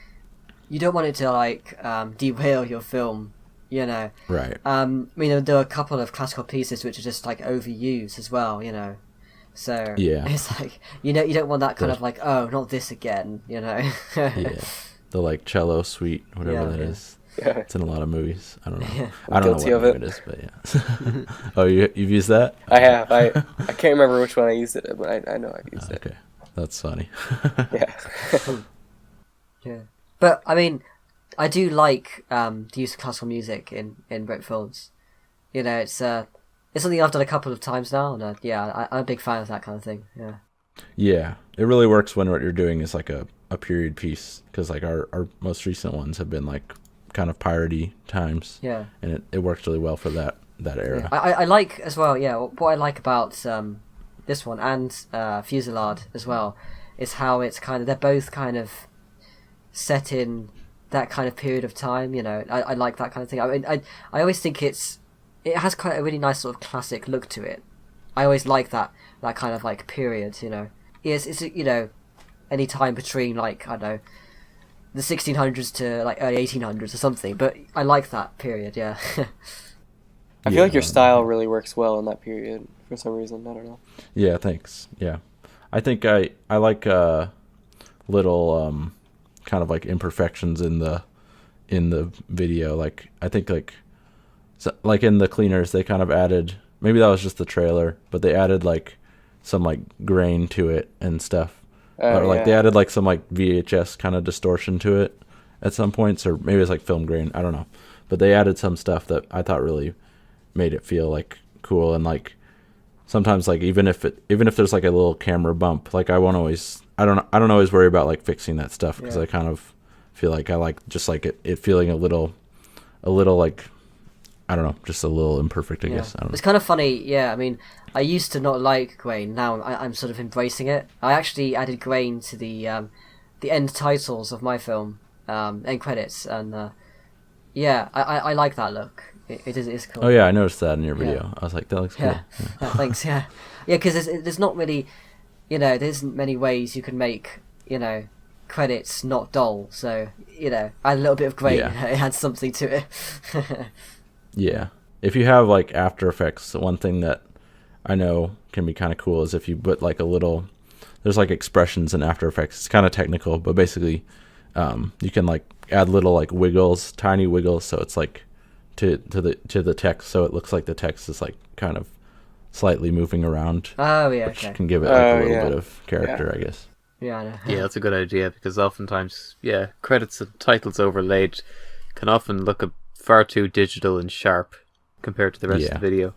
you don't want it to like derail your film, you know. Right. I mean, there are a couple of classical pieces which are just like overused as well, you know. So Yeah. it's like, you know, you don't want that kind of like, oh, not this again, you know. Yeah. The like cello suite, whatever that is. Yeah. It's in a lot of movies. I don't know. Yeah. I don't know Guilty what of movie it is, but yeah. Oh, you've used that? I have. I can't remember which one I used it, but I know I've used it. Okay, that's funny. Yeah. Yeah. But I mean, I do like the use of classical music in Brickfilms. You know, it's something I've done a couple of times now, and yeah, I'm a big fan of that kind of thing. Yeah. Yeah, it really works when what you're doing is like a period piece, because like our most recent ones have been like kind of piratey times. Yeah. And it works really well for that era. Yeah. I like as well. Yeah, what I like about this one and Fusillade as well is how it's kind of, they're both kind of set in that kind of period of time. You know, I like that kind of thing. I mean, I always think it has quite a really nice sort of classic look to it. I always like that kind of like period. You know, it's you know, any time between like, I don't know, the 1600s to like early 1800s or something, but I like that period. Yeah. I feel like your style really works well in that period for some reason. I don't know. Yeah, thanks. Yeah, I think I like little kind of like imperfections in the video. Like I think like in the cleaners they kind of added, maybe that was just the trailer, but they added like some like grain to it and stuff. Or like they added like some like VHS kind of distortion to it at some points, or maybe it's like film grain, I don't know. But they added some stuff that I thought really made it feel like cool. And like sometimes like even if there's like a little camera bump, like I don't always worry about like fixing that stuff, because I kind of feel like I like just like it feeling a little like, I don't know, just a little imperfect, I guess. I don't know. It's kind of funny, yeah. I mean, I used to not like grain. Now I'm sort of embracing it. I actually added grain to the end titles of my film, end credits, and yeah, I like that look. It is cool. Oh yeah, I noticed that in your video. I was like, that looks cool. Yeah. Thanks. Yeah, because there's not really, you know, there isn't many ways you can make, you know, credits not dull. So you know, add a little bit of grain. Yeah. It adds something to it. Yeah. If you have like After Effects, one thing that I know can be kind of cool is if you put like there's like expressions in After Effects. It's kind of technical, but basically you can like add little like wiggles, tiny wiggles, so it's like to the text, so it looks like the text is like kind of slightly moving around. Oh yeah, which okay. can give it like a little bit of character, I guess. Yeah, I know. Yeah, that's a good idea, because oftentimes, credits and titles overlaid can often look far too digital and sharp compared to the rest of the video.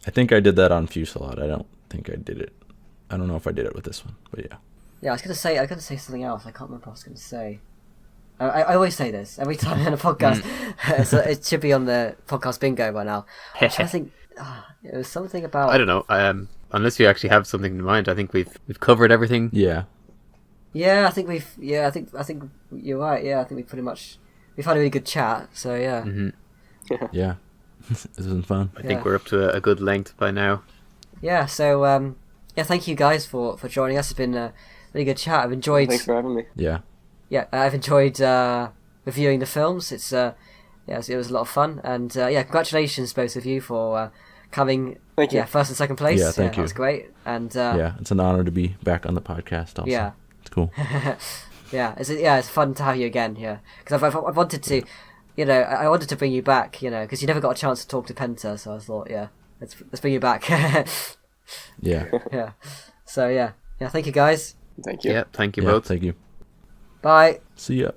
I think I did that on Fusillade. I don't think I did it. I don't know if I did it with this one, but yeah. Yeah, I was gonna say something else. I can't remember what I was gonna say. I always say this every time on a podcast, so it should be on the podcast bingo by now. I'm trying to think. It was something about. I don't know. Unless you actually have something in mind, I think we've covered everything. Yeah. Yeah, I think we've. Yeah, I think you're right. Yeah, I think we've had a really good chat. So yeah. Mm-hmm. Yeah. This has been fun. I think we're up to a good length by now. Yeah. So thank you guys for joining us. It's been a really good chat. I've enjoyed. Thanks for having me. Yeah. Yeah, I've enjoyed reviewing the films. It was a lot of fun, and congratulations both of you for coming. Thank you. First and second place. Yeah, thank you. That's great, and it's an honor to be back on the podcast. Also, yeah, it's cool. It's fun to have you again. Yeah, because I've wanted to, you know, I wanted to bring you back. You know, because you never got a chance to talk to Penta, so I thought, let's bring you back. Yeah. Yeah. So yeah. Thank you guys. Thank you. Yeah, thank you Yeah, both. thank you. Bye. See ya.